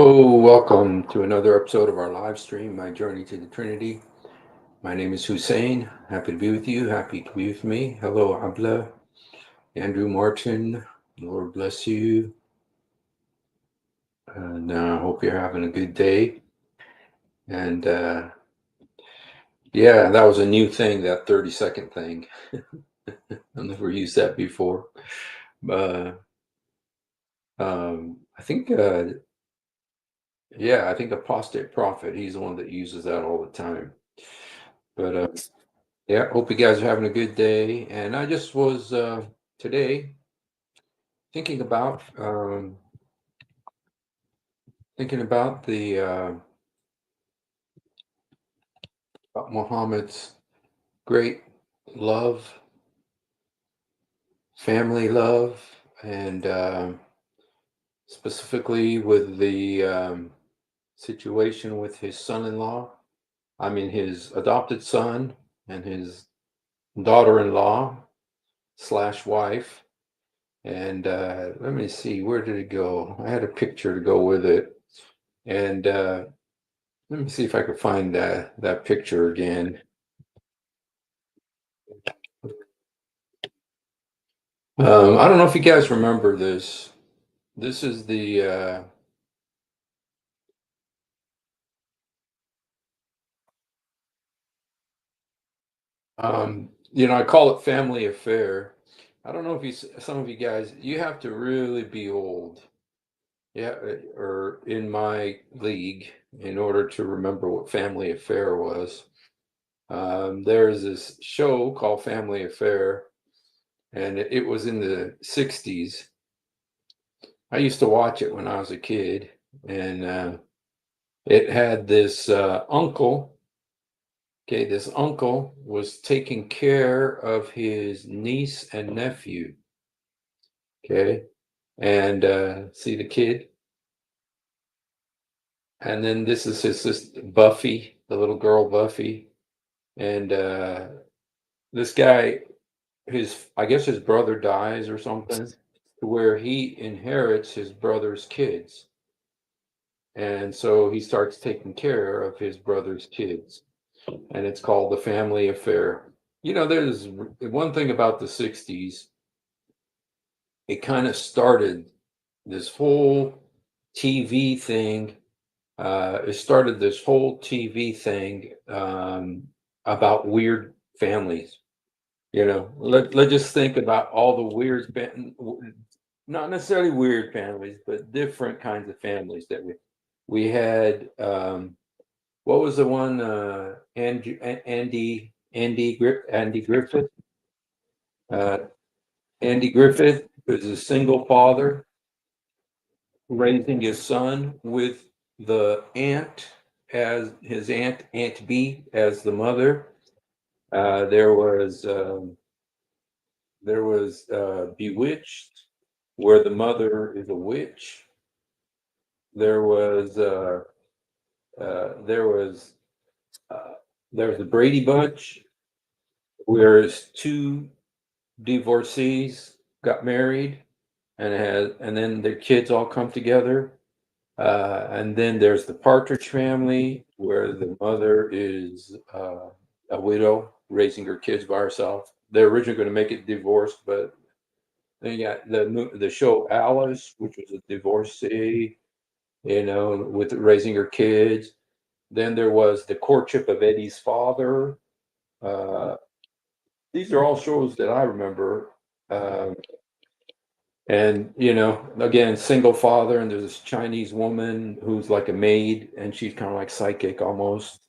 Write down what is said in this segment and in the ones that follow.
Hello, welcome to another episode of our live stream, My Journey to the Trinity. My name is Hussein. Happy to be with you. Happy to be with me. Hello, Abla, Andrew Martin. Lord bless you. And I hope you're having a good day. And yeah, that was a new thing, that 30-second thing. I've never used that before. I think, I think Apostate Prophet, he's the one that uses that all the time. But yeah, hope you guys are having a good day. And I just was today thinking about the about Muhammad's great love, family love, and specifically with the situation with his son-in-law. I mean, his adopted son and his daughter-in-law slash wife. And let me see, where did it go? I had a picture to go with it. And let me see if I could find that picture again. I don't know if you guys remember this. This is the I call it family affair. I don't know if some of you guys, you have to really be old, yeah, or in my league in order to remember what family affair was. There's this show called Family Affair, and it was in the 60s. I used to watch it when I was a kid, and it had this uncle. Okay, this uncle was taking care of his niece and nephew. Okay, and see the kid, and then this is his sister Buffy, the little girl Buffy, and this guy, I guess his brother dies or something, to where he inherits his brother's kids. And so he starts taking care of his brother's kids. And it's called The Family Affair. There's one thing about the 60s, it kind of started this whole TV thing. It started this whole TV thing about weird families. Let's just think about all the weird, not necessarily weird families, but different kinds of families that we had. What was the one? Andy Griffith. Uh, Andy Griffith was a single father raising his son with the aunt as his Aunt B, as the mother. Uh, there was um, there was Bewitched, where the mother is a witch. There was uh, there was uh, there's the Brady Bunch, where two divorcees got married and then their kids all come together. And then there's the Partridge Family, where the mother is a widow raising her kids by herself. They're originally going to make it divorced, but then you got the show Alice, which was a divorcee, with raising her kids. Then there was The Courtship of Eddie's Father. Uh, these are all shows that I remember. Um, and again, single father, and there's this Chinese woman who's like a maid, and she's kind of like psychic almost.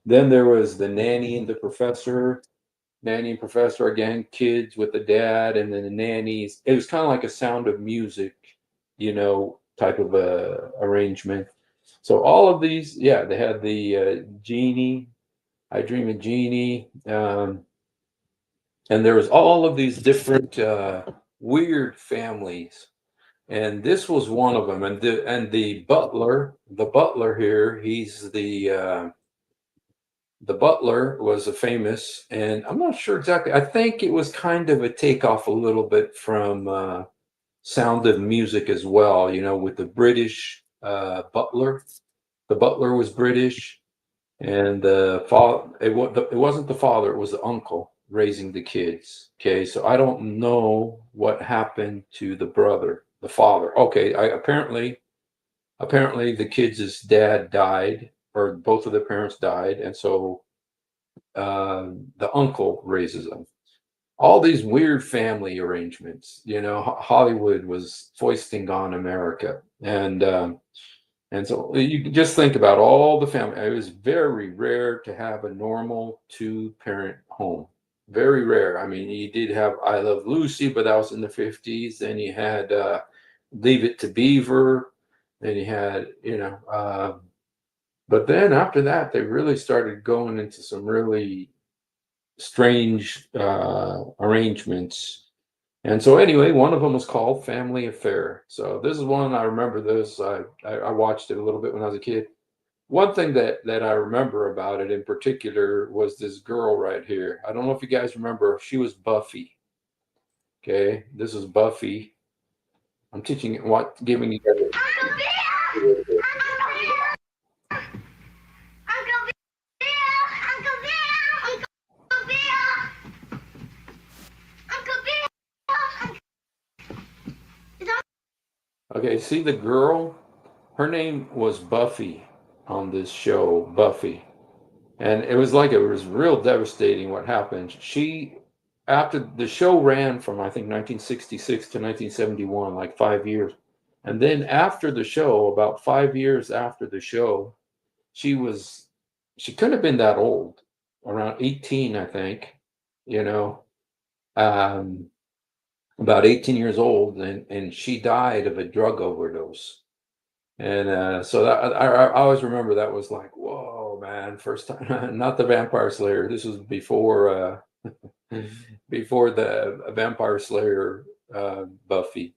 Then there was the nanny and professor, again, kids with the dad, and then the nannies. It was kind of like a Sound of Music, type of a arrangement. So all of these, yeah, they had the Genie, I Dream of Genie, and there was all of these different weird families, and this was one of them. And the butler here, the butler was a famous, and I'm not sure exactly. I think it was kind of a takeoff a little bit from Sound of Music as well. With the British butler. The butler was British, and the father, it wasn't the father, it was the uncle raising the kids. Okay, so I don't know what happened to the brother, the father. Okay, apparently the kids' dad died, or both of their parents died, and so the uncle raises them. All these weird family arrangements. Hollywood was foisting on America, and so you can just think about all the family. It was very rare to have a normal two-parent home. Very rare. I mean, you did have I Love Lucy, but that was in the 50s. Then you had Leave It to Beaver. Then you had, but then after that, they really started going into some really strange arrangements. And so anyway, one of them was called Family Affair. So this is one I remember this. I watched it a little bit when I was a kid. One thing that I remember about it in particular was this girl right here. I don't know if you guys remember. She was Buffy. Okay, this is Buffy. I'm teaching what giving you guys. Uncle Bill! Uncle Bill! Uncle Bill! Uncle Bill! Uncle Bill! Uncle Bill! Okay, see the girl? Her name was Buffy on this show, Buffy. And it was real devastating what happened. After the show ran from, I think, 1966 to 1971, like 5 years. And then after the show, about 5 years after the show, she was, she couldn't have been that old, around 18, I think, you know, um, about 18 years old. And she died of a drug overdose. And so I always remember that was like, whoa, man, first time, not the Vampire Slayer. This was before the Vampire Slayer Buffy.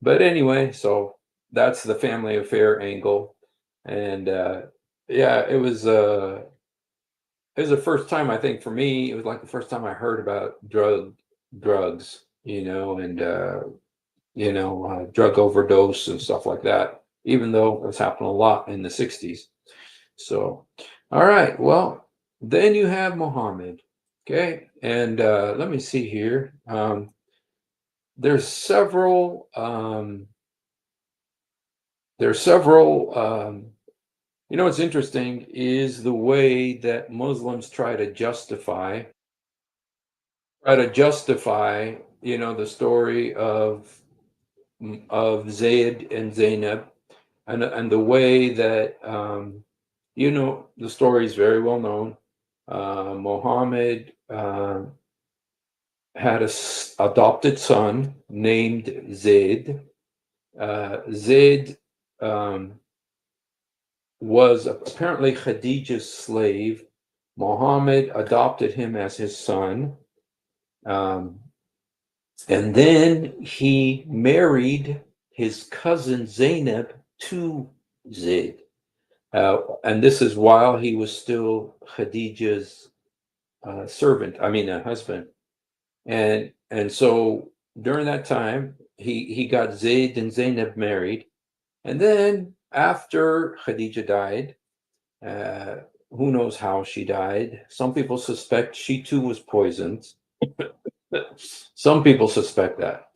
But anyway, so that's the family affair angle. And yeah, it was the first time, I think, for me. It was like the first time I heard about drugs, and drug overdose and stuff like that, even though it was happening a lot in the 60s. So, all right, well, then you have Mohammed. Okay, and let me see here. There's several. There's several. What's interesting is the way that Muslims try to justify, the story of Zayd and Zainab, and the way that the story is very well known. Muhammad had a adopted son named Zayd. Zayd was apparently Khadija's slave. Muhammad adopted him as his son. And then he married his cousin Zainab to Zayd. And this is while he was still Khadija's husband. And so during that time, he got Zayd and Zainab married. And then after Khadija died, who knows how she died? Some people suspect she too was poisoned. Some people suspect that.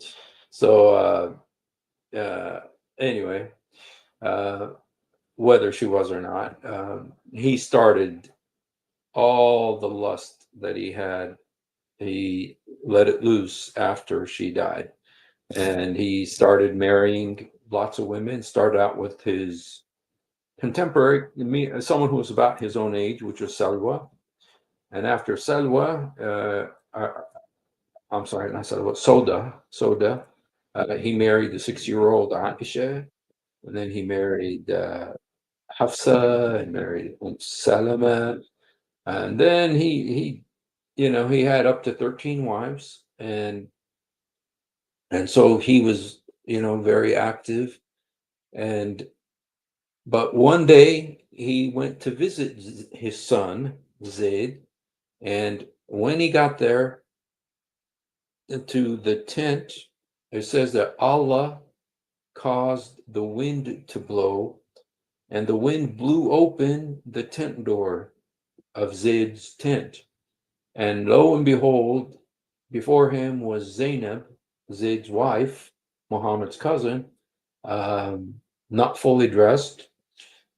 So anyway, uh, whether she was or not, he started all the lust that he had. He let it loose after she died, and he started marrying lots of women. Started out with his contemporary, someone who was about his own age, which was Salwa. And after Salwa, I'm sorry, not Salwa, Soda. He married the 6-year-old Aisha, and then he married Hafsa and married Salama. And then he had up to 13 wives, and so he was, very active. And but one day he went to visit his son Zayd, and when he got there to the tent, it says that Allah caused the wind to blow, and the wind blew open the tent door of Zayd's tent. And lo and behold, before him was Zainab, Zayd's wife, Muhammad's cousin, not fully dressed.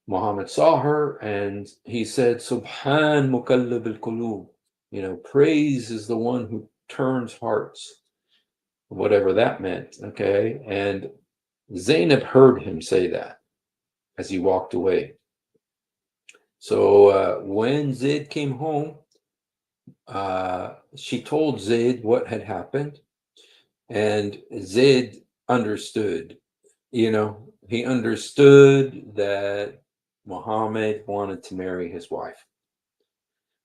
Muhammad saw her and he said, Subhan Mukallib al Qulub. Praise is the one who turns hearts, whatever that meant. Okay. And Zainab heard him say that as he walked away. So when Zayd came home, she told Zayd what had happened, and Zayd understood. He understood that Muhammad wanted to marry his wife.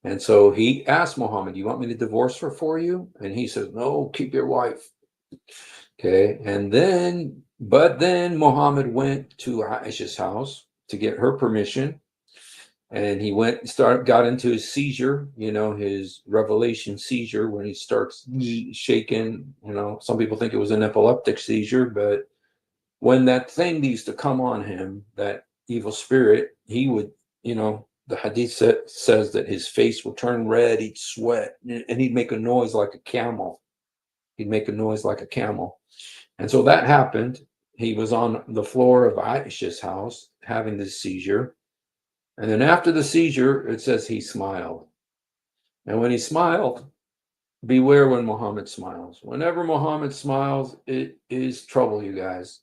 And so he asked Muhammad, you want me to divorce her for you? And he says, no, keep your wife. Okay. But then Muhammad went to Aisha's house to get her permission. And he got into his seizure, his revelation seizure, when he starts shaking. Some people think it was an epileptic seizure, but when that thing used to come on him, that evil spirit, he would, the hadith says that his face would turn red, he'd sweat, and he'd make a noise like a camel. And so that happened. He was on the floor of Aisha's house having this seizure. And then after the seizure, it says he smiled. And when he smiled, beware when Muhammad smiles. Whenever Muhammad smiles, it is trouble, you guys.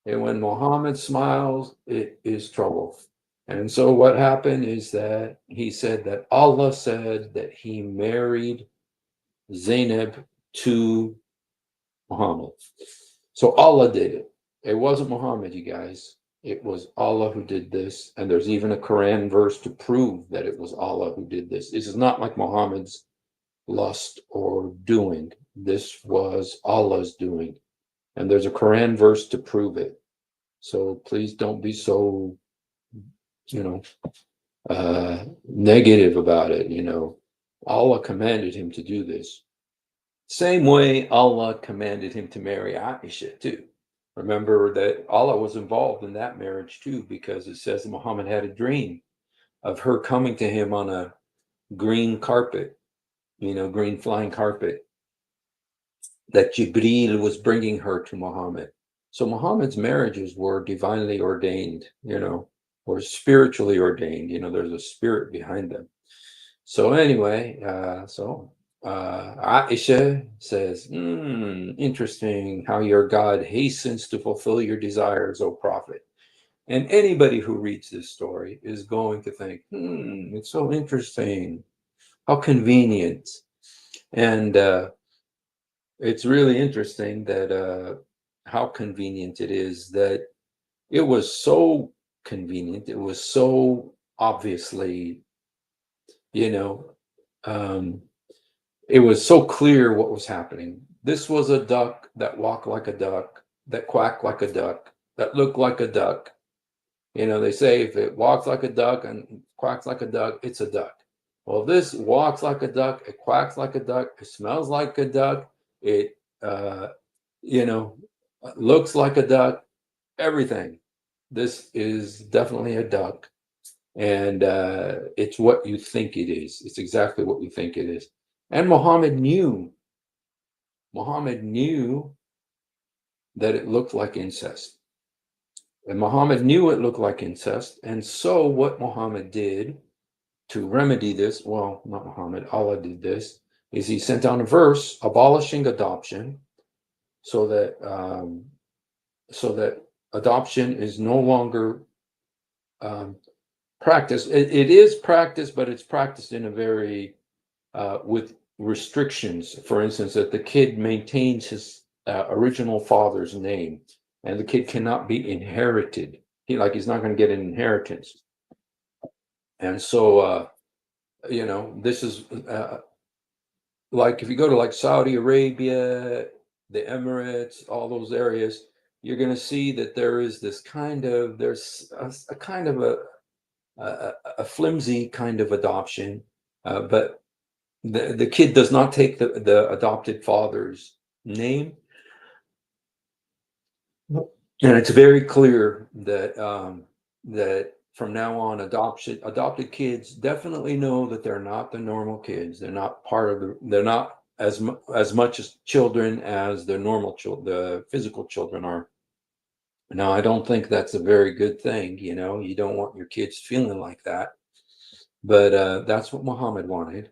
And when Muhammad smiles, it is trouble. And so what happened is that he said that Allah said that he married Zainab to Muhammad. So Allah did it. It wasn't Muhammad, you guys. It was Allah who did this. And there's even a Quran verse to prove that it was Allah who did this. This is not like Muhammad's lust or doing. This was Allah's doing. And there's a Quran verse to prove it. So please don't be so, negative about it. Allah commanded him to do this. Same way Allah commanded him to marry Aisha too. Remember that Allah was involved in that marriage too, because it says Muhammad had a dream of her coming to him on a green carpet, green flying carpet, that Jibreel was bringing her to Muhammad. So Muhammad's marriages were divinely ordained, or spiritually ordained. There's a spirit behind them. So anyway, Aisha says, interesting how your God hastens to fulfill your desires, O Prophet. And anybody who reads this story is going to think, it's so interesting. How convenient. And it's really interesting that how convenient it is that it was so convenient. It was so obviously, it was so clear what was happening. This was a duck that walked like a duck, that quacked like a duck, that looked like a duck. They say if it walks like a duck and quacks like a duck, it's a duck. Well, this walks like a duck, it quacks like a duck, it smells like a duck, it, looks like a duck, everything. This is definitely a duck. And it's what you think it is. It's exactly what you think it is. And Muhammad knew that it looked like incest. And Muhammad knew it looked like incest. And so what Muhammad did to remedy this, well, not Muhammad, Allah did this, is he sent down a verse abolishing adoption so that adoption is no longer practiced. It is practiced, but it's practiced in a very with restrictions. For instance, that the kid maintains his original father's name, and the kid cannot be inherited. He's not going to get an inheritance. And so, this is like if you go to like Saudi Arabia, the Emirates, all those areas, you're going to see that there's a kind of a flimsy kind of adoption, but the kid does not take the adopted father's name. And it's very clear that that from now on, adopted kids definitely know that they're not the normal kids. They're not part of the. They're not as much as children as the normal children, the physical children are. Now, I don't think that's a very good thing. You know, you don't want your kids feeling like that. But that's what Muhammad wanted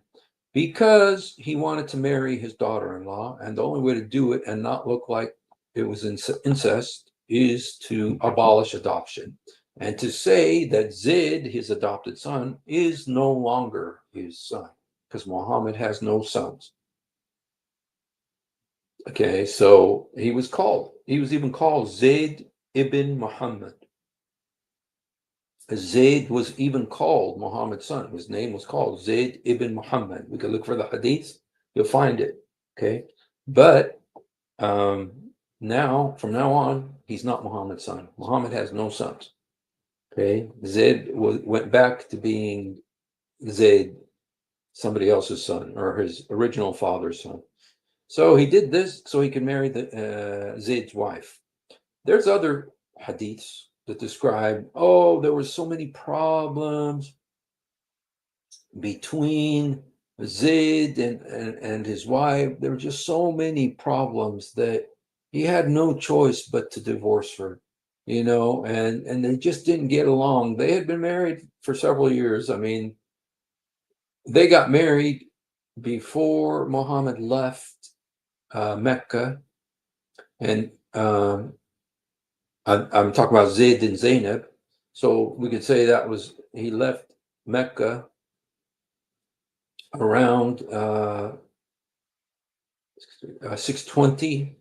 because he wanted to marry his daughter-in-law, and the only way to do it and not look like it was incest is to abolish adoption and to say that Zayd, his adopted son, is no longer his son because Muhammad has no sons. Okay, so he was even called Zayd ibn Muhammad. Zayd was even called Muhammad's son. His name was called Zayd ibn Muhammad. We can look for the hadiths, you'll find it. Okay, but from now on, he's not Muhammad's son. Muhammad has no sons. Okay, Zayd went back to being Zayd, somebody else's son, or his original father's son. So he did this so he could marry Zayd's wife. There's other hadiths that describe, oh, there were so many problems between Zayd and his wife. There were just so many problems that he had no choice but to divorce her, you know, and they just didn't get along. They had been married for several years. I mean, they got married before Muhammad left Mecca, and I'm talking about ZAYD and Zainab. So we could say that was he left Mecca around 620,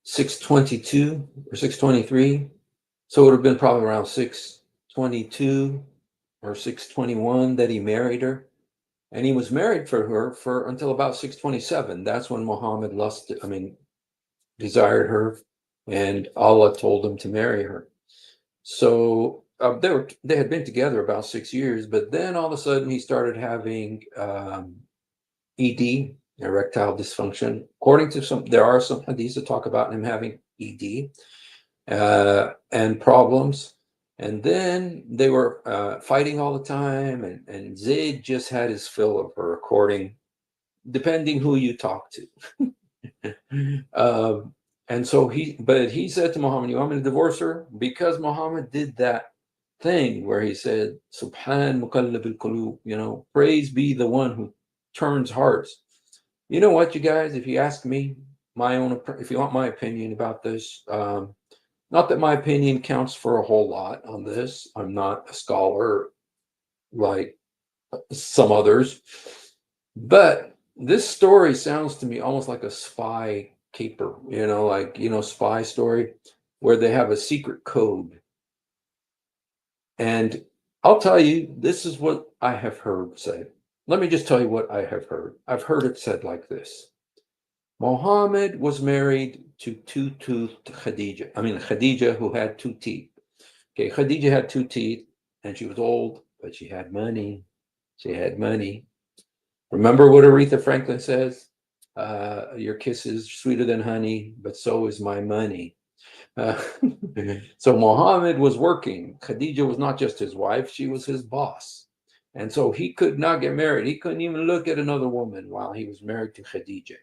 622 or 623. So it would have been probably around 622 or 621 that he married her. And he was married for her for until about 627. That's when Muhammad desired her, and Allah told him to marry her. So they had been together about 6 years, but then all of a sudden he started having ED, erectile dysfunction. According to there are some hadiths that talk about him having ED and problems. And then they were fighting all the time, and Zayd just had his fill of her, depending who you talk to. And so he said to Muhammad, "You want me to divorce her?" Because Muhammad did that thing where he said, "Subhan muqallib al-qulub," you know, praise be the one who turns hearts. You know what, you guys? If you ask me, if you want my opinion about this, not that my opinion counts for a whole lot on this. I'm not a scholar like some others, but this story sounds to me almost like a spy caper, you know, like, you know, spy story where they have a secret code. And I'll tell you, this is what I have heard said. Let me just tell you what I have heard. I've heard it said like this. Muhammad was married to two-toothed Khadija. I mean, Khadija, who had two teeth. Okay, Khadija had two teeth, and she was old, but she had money. She had money. Remember what Aretha Franklin says? Your kiss is sweeter than honey, but so is my money. Uh, so Muhammad was working. Khadija was not just his wife, she was his boss. And so he could not get married. He couldn't even look at another woman while he was married to Khadija.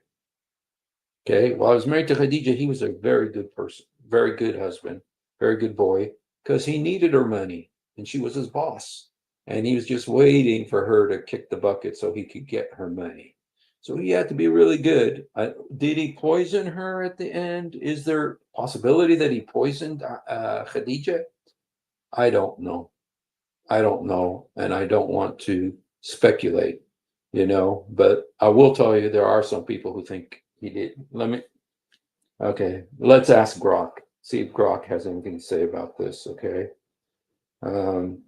Okay, while I was married to Khadija, he was a very good person, very good husband, very good boy, because he needed her money and she was his boss. And he was just waiting for her to kick the bucket so he could get her money. So he had to be really good. Did he poison her at the end? Is there a possibility that he poisoned Khadija? I don't know. I don't know. And I don't want to speculate, you know, but I will tell you there are some people who think he did. Okay, let's ask Grok. See if Grok has anything to say about this, okay? Um,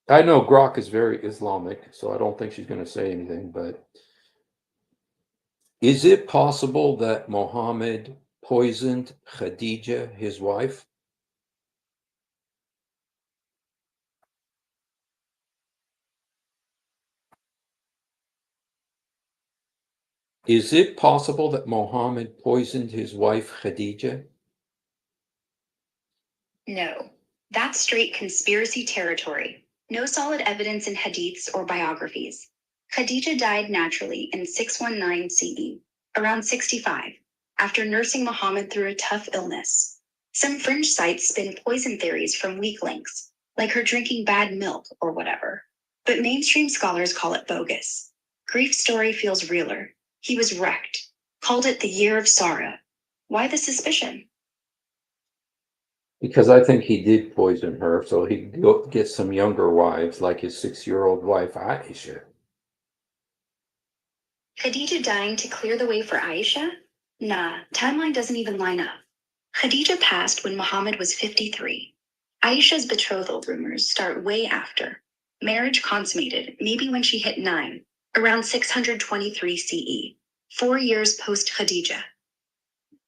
I know Grok is very Islamic, so I don't think she's going to say anything, but is it possible that Muhammad poisoned Khadija, his wife? Is it possible that Muhammad poisoned his wife Khadija? No, that's straight conspiracy territory. No solid evidence in hadiths or biographies. Khadija died naturally in 619 CE, around 65, after nursing Muhammad through a tough illness. Some fringe sites spin poison theories from weak links, like her drinking bad milk or whatever. But mainstream scholars call it bogus. Grief's story feels realer. He was wrecked, called it the year of sorrow. Why the suspicion? Because I think he did poison her so he could go get some younger wives like his 6-year-old wife, Aisha. Khadija dying to clear the way for Aisha? Nah, timeline doesn't even line up. Khadija passed when Muhammad was 53. Aisha's betrothal rumors start way after. Marriage consummated maybe when she hit 9, around 623 CE, 4 years post Khadija.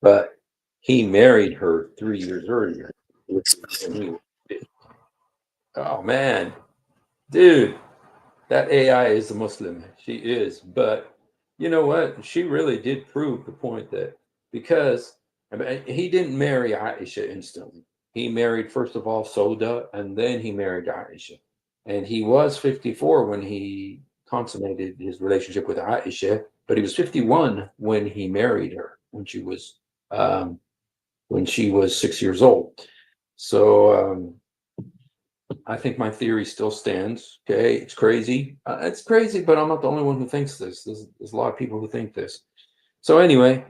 But he married her 3 years earlier. When oh man, dude, that AI is a Muslim. She is. But you know what? She really did prove the point that because I mean, he didn't marry Aisha instantly. He married, first of all, Soda, and then he married Aisha. And he was 54 when he consummated his relationship with Aisha, but he was 51 when he married her, um, when she was 6 years old. So I think my theory still stands. Okay, it's crazy. It's crazy, but I'm not the only one who thinks this. There's a lot of people who think this. So anyway,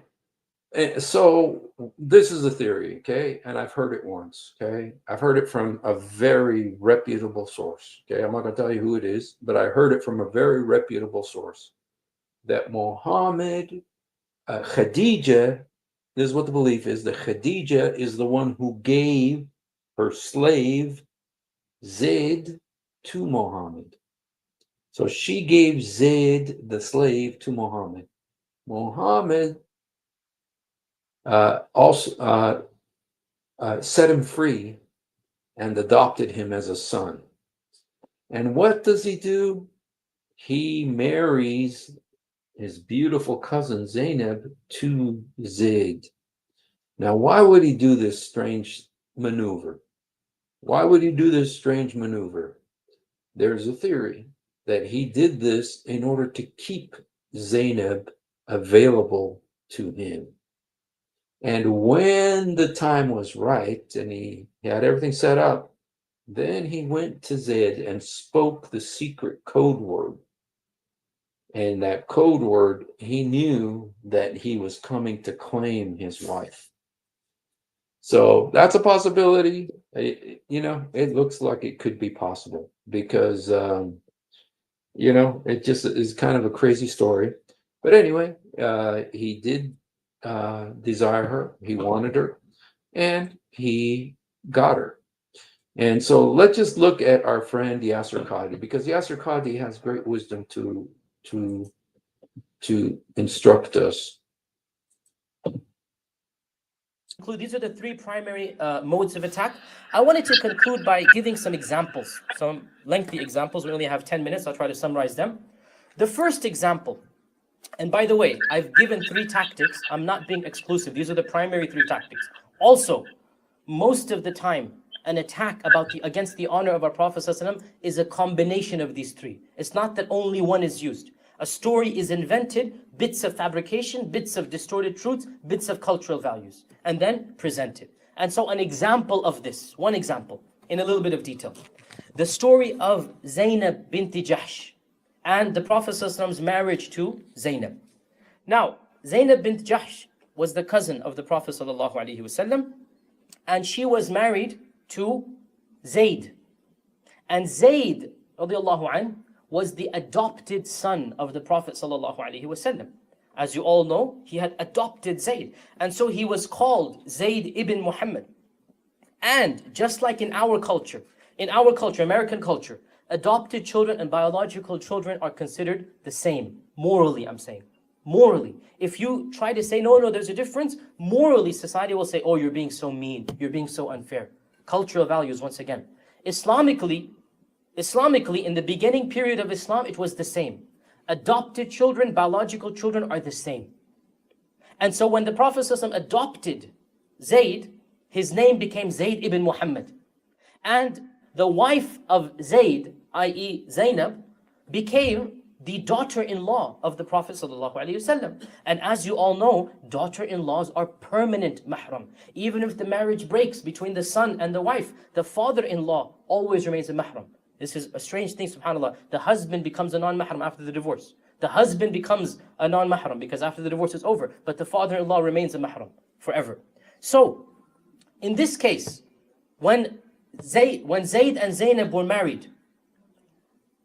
so this is a theory, okay, and I've heard it once. Okay, I've heard it from a very reputable source. Okay, I'm not going to tell you who it is, but I heard it from a very reputable source that Muhammad, Khadija. This is what the belief is: that Khadija is the one who gave her slave ZAYD to Mohammed. So she gave ZAYD, the slave, to Mohammed. Mohammed also set him free and adopted him as a son. And what does he do? He marries his beautiful cousin Zainab to ZAYD. Now, why would he do this strange maneuver? Why would he do this strange maneuver? There's a theory that he did this in order to keep Zainab available to him. And when the time was right and he had everything set up, then he went to ZAYD and spoke the secret code word. And that code word, he knew that he was coming to claim his wife. So that's a possibility. It looks like it could be possible because, it just is kind of a crazy story. But anyway, he did desire her. He wanted her, and he got her. And so let's just look at our friend Yasser Qadi, because Yasser Qadi has great wisdom to instruct us. These are the three primary modes of attack. I wanted to conclude by giving some examples, some lengthy examples. We only have 10 minutes. I'll try to summarize them. The first example, and by the way, I've given 3 tactics. I'm not being exclusive. These are the primary 3 tactics. Also, most of the time, an attack against the honor of our Prophet ﷺ is a combination of these 3. It's not that only one is used. A story is invented, bits of fabrication, bits of distorted truths, bits of cultural values, and then presented. And so an example of this, one example, in a little bit of detail. The story of Zainab binti Jahsh and the Prophet ﷺ's marriage to Zainab. Now, Zainab bint Jahsh was the cousin of the Prophet ﷺ, and she was married to Zayd. And Zayd, radiallahu anhu, was the adopted son of the Prophet ﷺ. As you all know, he had adopted Zayd. And so he was called Zayd ibn Muhammad. And just like in our culture, American culture, adopted children and biological children are considered the same. Morally, I'm saying. Morally. If you try to say, no, there's a difference, morally society will say, oh, you're being so mean, you're being so unfair. Cultural values, once again. Islamically, in the beginning period of Islam, it was the same. Adopted children, biological children are the same. And so when the Prophet ﷺ adopted Zayd, his name became Zayd ibn Muhammad. And the wife of Zayd, i.e. Zainab, became the daughter-in-law of the Prophet ﷺ. And as you all know, daughter-in-laws are permanent mahram. Even if the marriage breaks between the son and the wife, the father-in-law always remains a mahram. This is a strange thing, subhanAllah. The husband becomes a non-mahram after the divorce. The husband becomes a non-mahram because after the divorce is over, but the father-in-law remains a mahram forever. So, in this case, when Zayd and Zainab were married,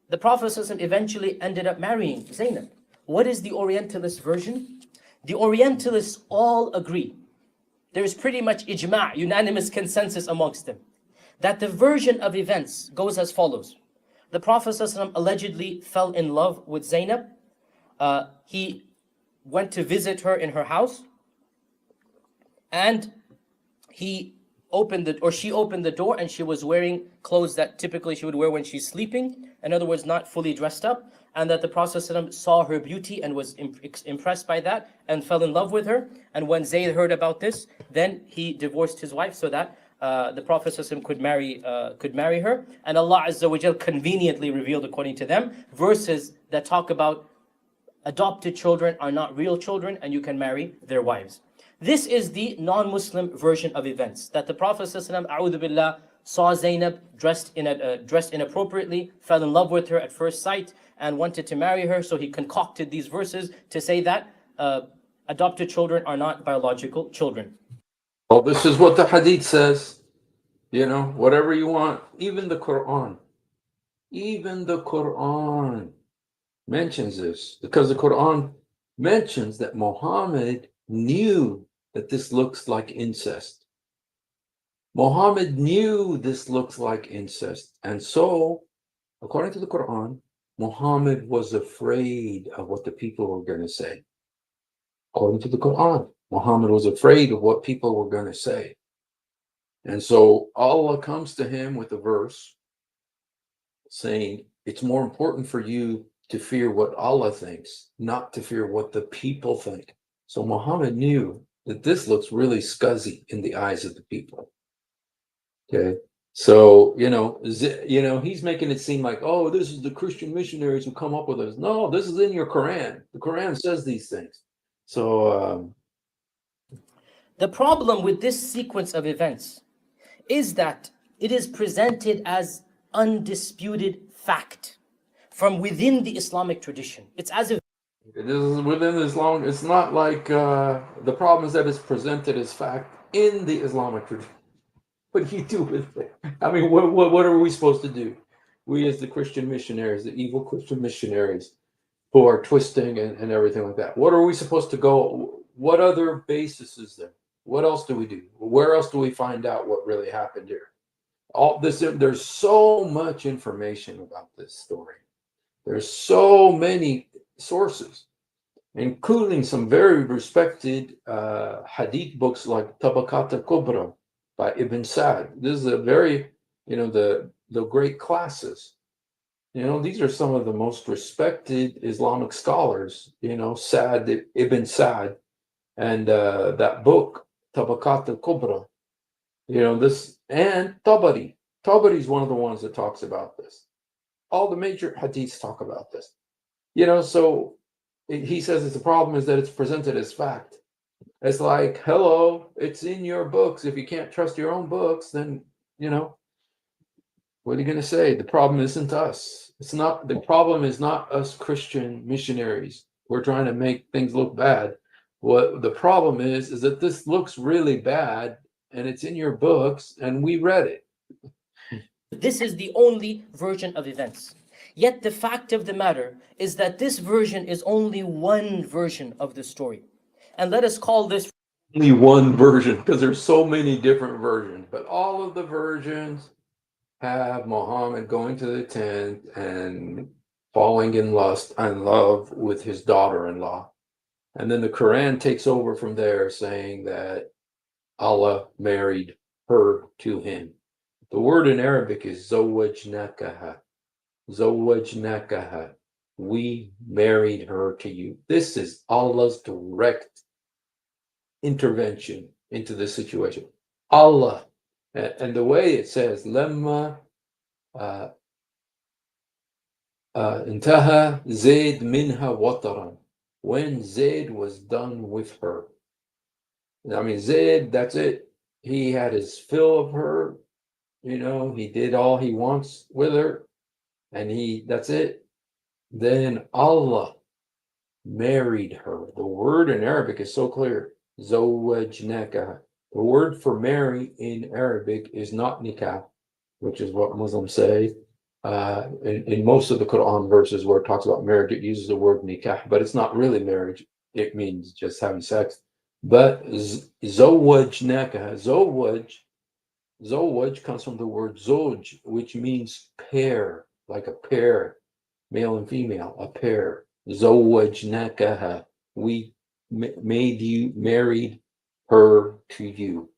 the Prophet ﷺ eventually ended up marrying Zainab. What is the Orientalist version? The Orientalists all agree. There is pretty much ijma', unanimous consensus amongst them, that the version of events goes as follows. The Prophet ﷺ allegedly fell in love with Zainab. He went to visit her in her house, and she opened the door, and she was wearing clothes that typically she would wear when she's sleeping. In other words, not fully dressed up. And that the Prophet ﷺ saw her beauty and was impressed by that and fell in love with her. And when Zayd heard about this, then he divorced his wife so that the Prophet ﷺ could marry her. And Allah Azza wa Jal conveniently revealed, according to them, verses that talk about adopted children are not real children and you can marry their wives. This is the non-Muslim version of events, that the Prophet ﷺ, a'udhu billah, saw Zainab dressed inappropriately, fell in love with her at first sight, and wanted to marry her. So he concocted these verses to say that adopted children are not biological children. Well, this is what the hadith says. You know, whatever you want. Even the Quran mentions this, because the Quran mentions that Muhammad knew that this looks like incest. Muhammad knew this looks like incest. And so, according to the Quran, Muhammad was afraid of what the people were going to say. According to the Quran, Muhammad was afraid of what people were going to say. And so Allah comes to him with a verse saying, it's more important for you to fear what Allah thinks, not to fear what the people think. So Muhammad knew that this looks really scuzzy in the eyes of the people. Okay, so he's making it seem like, oh, this is the Christian missionaries who come up with this. No, this is in your Quran. The Quran says these things. So the problem with this sequence of events is that it is presented as undisputed fact from within the Islamic tradition. It's as if it is within Islam. It's not like the problem is that it's presented as fact in the Islamic tradition. What do you do with it? I mean, what are we supposed to do? We as the Christian missionaries, the evil Christian missionaries who are twisting and everything like that. What are we supposed to go? What other basis is there? What else do we do? Where else do we find out what really happened here? All this, there's so much information about this story. There's so many sources, including some very respected hadith books like Tabaqat al-Kubra by Ibn Sa'd. This is a very, the great classes. These are some of the most respected Islamic scholars, Sa'd, Ibn Sa'd, and that book, Tabaqat al-Kubra, this, and Tabari. Tabari is one of the ones that talks about this. All the major hadiths talk about this. So he says the problem is that it's presented as fact. It's like, hello, it's in your books. If you can't trust your own books, then, what are you going to say? The problem isn't us. The problem is not us Christian missionaries. We're trying to make things look bad. What the problem is that this looks really bad and it's in your books and we read it. this is the only version of events. Yet the fact of the matter is that this version is only one version of the story. And let us call this only one version, because there's so many different versions. But all of the versions have Muhammad going to the tent and falling in lust and love with his daughter-in-law. And then the Quran takes over from there, saying that Allah married her to him. The word in Arabic is zawajnakaha. Zawajnakaha. We married her to you. This is Allah's direct intervention into this situation. Allah. And the way it says, لما انتهى زيد منها وطرا, when Zayd was done with her. I mean, Zayd, that's it. He had his fill of her, he did all he wants with her, and that's it. Then Allah married her. The word in Arabic is so clear. زوجناكها. The word for marry in Arabic is not nikah, which is what Muslims say. In most of the Quran verses where it talks about marriage, it uses the word nikah, but it's not really marriage. It means just having sex. But zawajnaka, zawaj comes from the word zoj, which means pair, like a pair, male and female, a pair. Zawajnakaha, we married her to you.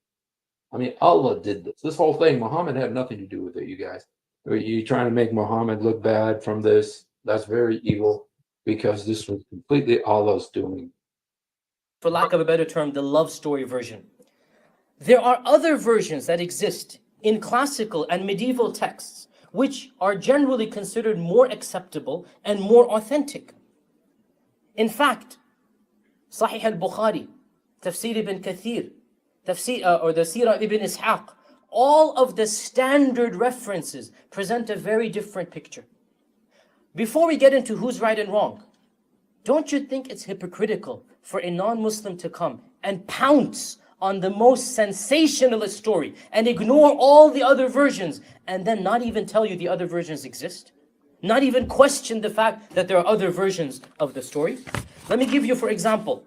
I mean, Allah did this. This whole thing, Muhammad had nothing to do with it, you guys. You're trying to make Muhammad look bad from this. That's very evil, because this was completely Allah's doing. For lack of a better term, the love story version. There are other versions that exist in classical and medieval texts, which are generally considered more acceptable and more authentic. In fact, Sahih al-Bukhari, Tafsir ibn Kathir, or the Sirah ibn Ishaq, all of the standard references present a very different picture. Before we get into who's right and wrong, don't you think it's hypocritical for a non-Muslim to come and pounce on the most sensationalist story and ignore all the other versions, and then not even tell you the other versions exist? Not even question the fact that there are other versions of the story? Let me give you, for example,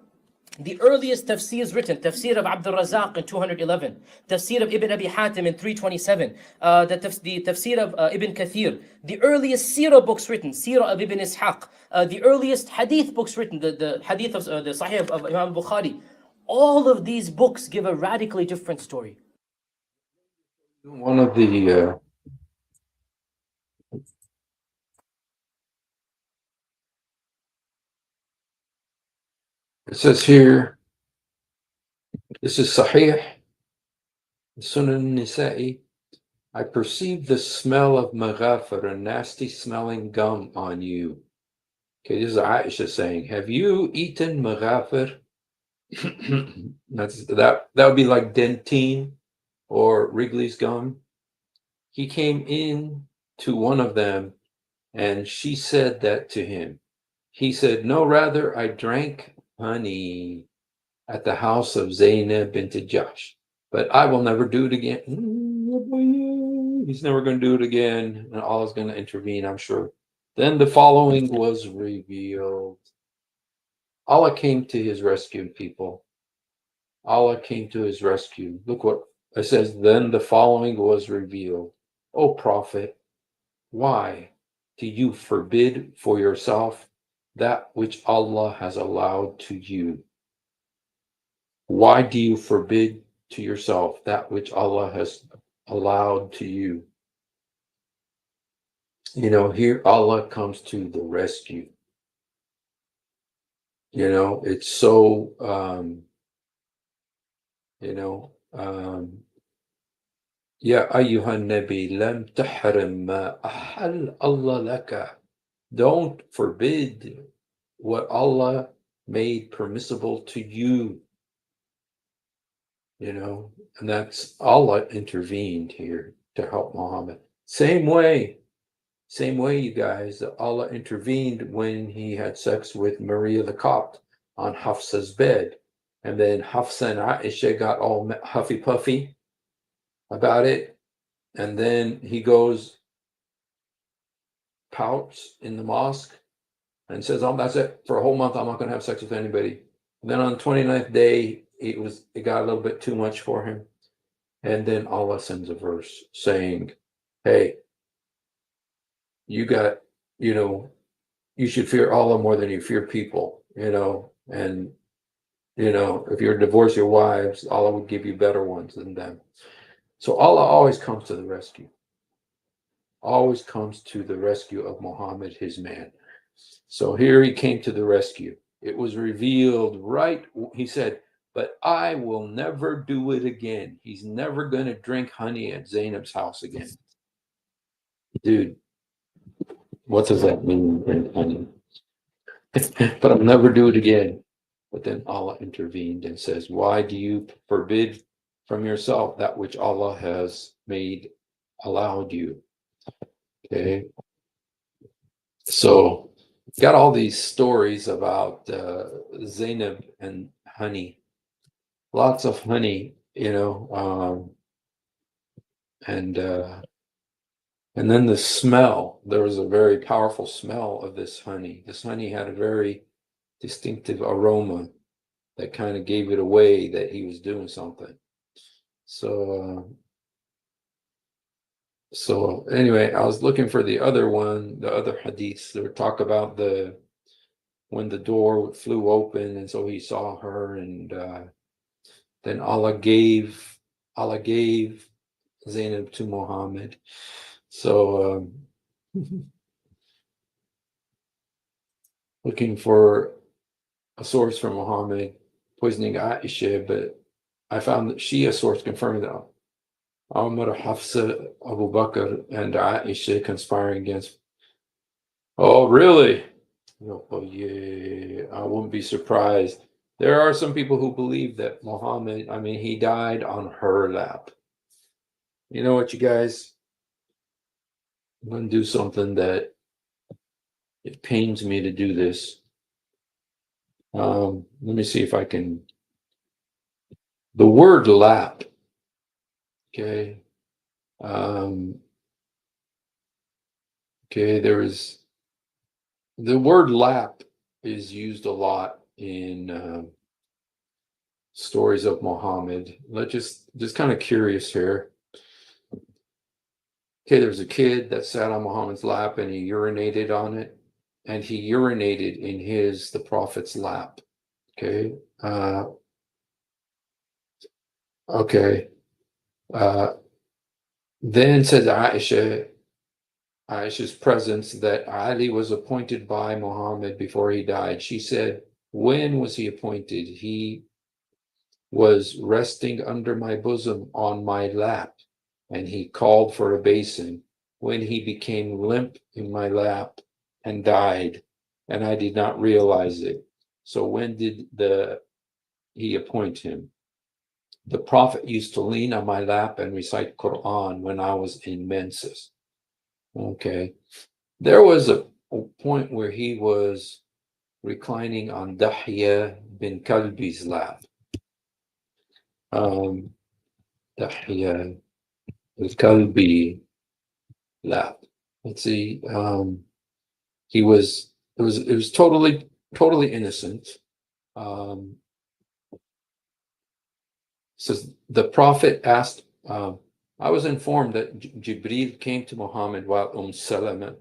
the earliest tafsirs written, Tafsir of Abdul Razak in 211, Tafsir of Ibn Abi Hatim in 327, the Tafsir of Ibn Kathir, the earliest Sirah books written, Sirah of Ibn Ishaq, the earliest Hadith books written, the Hadith of the Sahih of Imam Bukhari. All of these books give a radically different story. One of the it says here, this is Sahih, Sunan Nisa'i. I perceive the smell of maghafir, a nasty smelling gum on you. Okay, this is Aisha saying, have you eaten maghafir? that would be like Dentine or Wrigley's gum. He came in to one of them, and she said that to him. He said, no, rather I drank honey at the house of Zainab bint Jahsh, but I will never do it again. He's never going to do it again, and Allah's going to intervene, I'm sure. Then the following was revealed. Allah came to his rescue, people. Allah came to his rescue. Look what it says. Then the following was revealed. O Prophet, why do you forbid for yourself that which Allah has allowed to you? Why do you forbid to yourself that which Allah has allowed to you? Here Allah comes to the rescue. It's so, Ya ayyuhan nabi lam tahrim ma ahal Allah laka. Don't forbid what Allah made permissible to you. And that's Allah intervened here to help Muhammad. Same way, you guys, Allah intervened when he had sex with Maria the Copt on Hafsa's bed. And then Hafsa and Aisha got all huffy puffy about it. And then he goes, pouts in the mosque and says, oh, that's it. For a whole month, I'm not going to have sex with anybody. And then on the 29th day, it got a little bit too much for him. And then Allah sends a verse saying, hey, you should fear Allah more than you fear people, and, if you're divorce your wives, Allah would give you better ones than them. So Allah always comes to the rescue. Always comes to the rescue of Muhammad, his man. So here he came to the rescue. It was revealed right, he said, but I will never do it again. He's never going to drink honey at Zainab's house again. Dude, what does that mean, drink honey? But I'll never do it again. But then Allah intervened and says, why do you forbid from yourself that which Allah has allowed you? Okay. So got all these stories about Zainab and honey. Lots of honey, and then the smell. There was a very powerful smell of this honey. This honey had a very distinctive aroma that kind of gave it away that he was doing something. So anyway, I was looking for the other one, the other hadiths that would talk about when the door flew open, and so he saw her, and then Allah gave Zainab to Muhammad. So looking for a source from Muhammad poisoning Aisha, but I found that Shia source confirming that Umar, Hafsa, Abu Bakr, and Aisha conspiring against. Oh, really? Oh, yeah. I wouldn't be surprised. There are some people who believe that Muhammad, he died on her lap. You know what, you guys? I'm going to do something that it pains me to do this. Let me see if I can. The word lap. Okay. Okay, the word lap is used a lot in stories of Muhammad. Let's just kind of curious here. Okay, there's a kid that sat on Muhammad's lap and he urinated on it, and he urinated in the Prophet's lap. Okay. Okay. Then says Aisha's presence, that Ali was appointed by Muhammad before he died. She said, when was he appointed? He was resting under my bosom on my lap, and he called for a basin when he became limp in my lap and died, and I did not realize it. So when did he appoint him? The Prophet used to lean on my lap and recite Quran when I was in menses. Okay. There was a point where he was reclining on Dahya bin Kalbi's lap. Dahya bin Kalbi lap. Let's see. It was totally innocent. Says the Prophet asked, I was informed that Jibreel came to Muhammad while Salama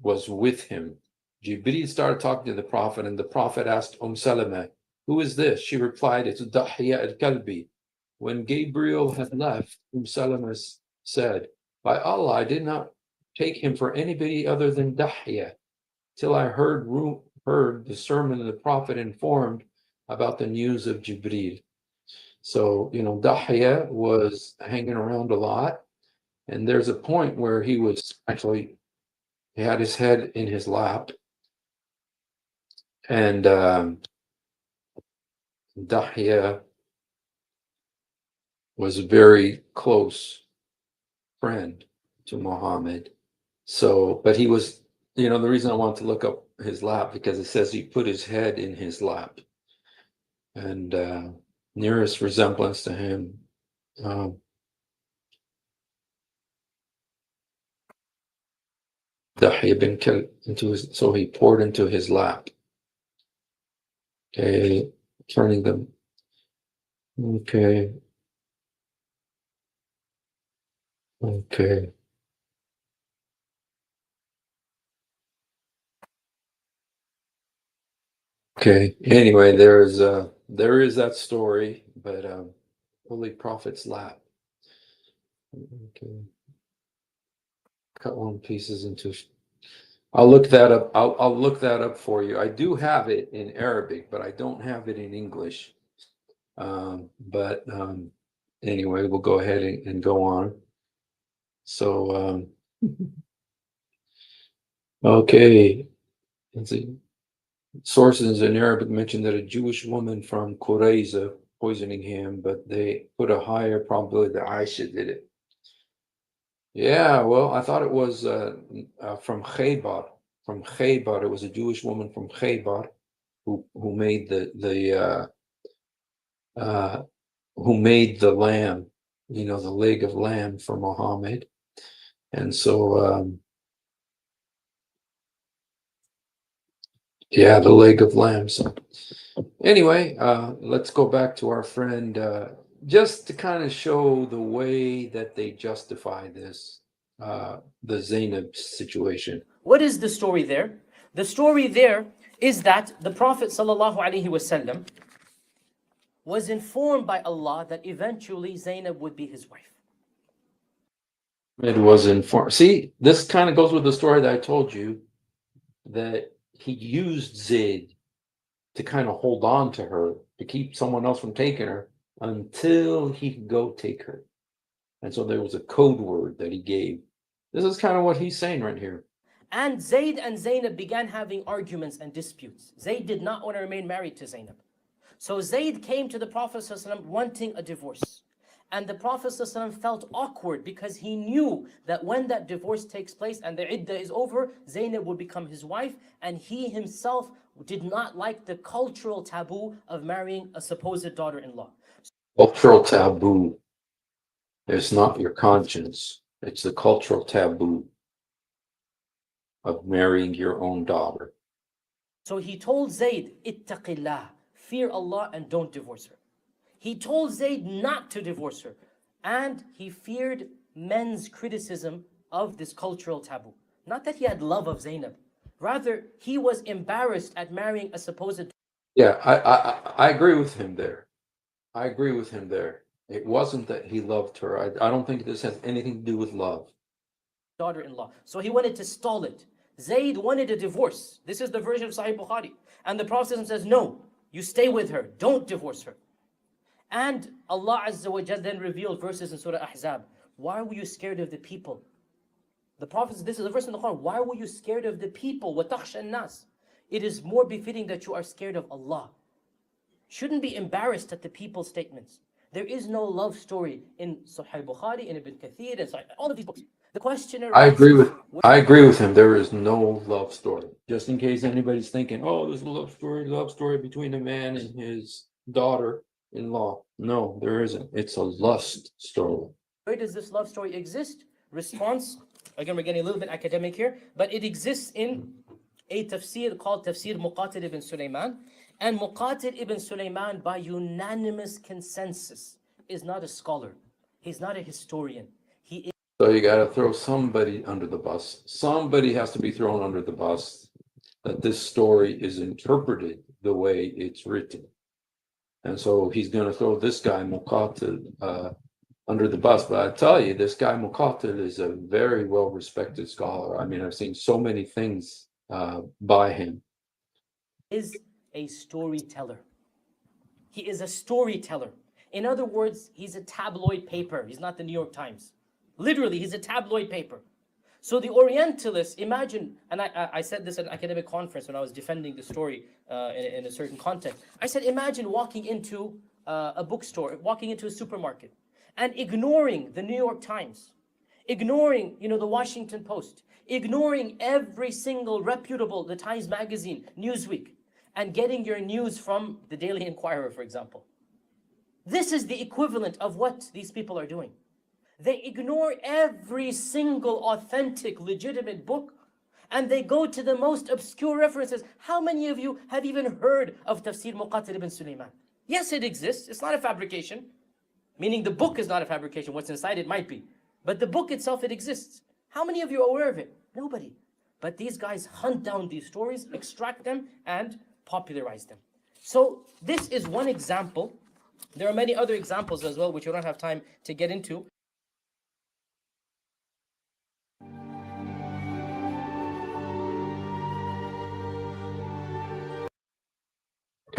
was with him. Jibreel started talking to the Prophet, and the Prophet asked Salama, who is this? She replied, it's Dahya al-Kalbi. When Gabriel had left, Salama said, by Allah, I did not take him for anybody other than Dahya, till I heard the sermon of the Prophet informed about the news of Jibreel. So, Dahya was hanging around a lot, and there's a point where he had his head in his lap, and Dahya was a very close friend to Muhammad. So, but he was, the reason I wanted to look up his lap, because it says he put his head in his lap, and nearest resemblance to him. Dahya bin Kalb so he poured into his lap. Okay, turning them. Okay. Okay. Okay. Anyway, there is that story, but Holy Prophet's lap. Okay. Cut one pieces into. I'll look that up. I'll look that up for you. I do have it in Arabic, but I don't have it in English. But anyway, we'll go ahead and go on. So, okay. Let's see. Sources in Arabic mention that a Jewish woman from Qurayza poisoning him, but they put a higher probability that Aisha did it. Yeah, well, I thought it was from Khaybar. From Khaybar, it was a Jewish woman from Khaybar who made who made the lamb, the leg of lamb for Muhammad, and so yeah, the leg of lamb. So anyway, let's go back to our friend just to kind of show the way that they justify this, the Zainab situation. What is the story there? The story there is that the Prophet ﷺ was informed by Allah that eventually Zainab would be his wife. It was informed. See, this kind of goes with the story that I told you, that he used Zayd to kind of hold on to her, to keep someone else from taking her until he could go take her. And so there was a code word that he gave. This is kind of what he's saying right here. And ZAYD and Zainab began having arguments and disputes. ZAYD did not want to remain married to Zainab. So ZAYD came to the Prophet ﷺ wanting a divorce. And the Prophet ﷺ felt awkward because he knew that when that divorce takes place and the iddah is over, Zainab would become his wife, and he himself did not like the cultural taboo of marrying a supposed daughter-in-law. Cultural taboo. It's not your conscience. It's the cultural taboo of marrying your own daughter. So he told Zayd, ittaqillah, fear Allah and don't divorce her. He told Zayd not to divorce her, and he feared men's criticism of this cultural taboo. Not that he had love of Zainab, rather he was embarrassed at marrying a supposed. Yeah, I agree with him there. I agree with him there. It wasn't that he loved her. I don't think this has anything to do with love. Daughter-in-law. So he wanted to stall it. Zayd wanted a divorce. This is the version of Sahih Bukhari. And the Prophet says, no, you stay with her. Don't divorce her. And Allah Azza wa Jalla then revealed verses in Surah Ahzab. Why were you scared of the people? The Prophet, this is a verse in the Quran. Why were you scared of the people? وَتَخْشَى النَّاسِ. It is more befitting that you are scared of Allah. Shouldn't be embarrassed at the people's statements. There is no love story in Sahih Bukhari, in Ibn Kathir, and all of these books. The questioner. I agree with him. There is no love story. Just in case anybody's thinking, oh, there's a love story between a man and his daughter-in-law. No, there isn't. It's a lust story. Where does this love story exist? Response, again, we're getting a little bit academic here, but it exists in a tafsir called Tafsir Muqatil ibn Sulaiman. And Muqatil ibn Sulaiman, by unanimous consensus, is not a scholar. He's not a historian. He is. So you got to throw somebody under the bus. Somebody has to be thrown under the bus, that this story is interpreted the way it's written. And so he's going to throw this guy, Muqatil, under the bus. But I tell you, this guy, Muqatil, is a very well-respected scholar. I mean, I've seen so many things by him. Is a storyteller. He is a storyteller. In other words, he's a tabloid paper. He's not the New York Times. Literally, he's a tabloid paper. So the Orientalists, imagine, and I said this at an academic conference when I was defending the story in a certain context. I said, imagine walking into a bookstore, walking into a supermarket, and ignoring the New York Times, ignoring, the Washington Post, ignoring every single reputable, the Times Magazine, Newsweek, and getting your news from the Daily Inquirer, for example. This is the equivalent of what these people are doing. They ignore every single authentic, legitimate book, and they go to the most obscure references. How many of you have even heard of Tafsir Muqatil ibn Sulaiman? Yes, it exists. It's not a fabrication. Meaning the book is not a fabrication. What's inside it might be. But the book itself, it exists. How many of you are aware of it? Nobody. But these guys hunt down these stories, extract them, and popularize them. So this is one example. There are many other examples as well, which we don't have time to get into.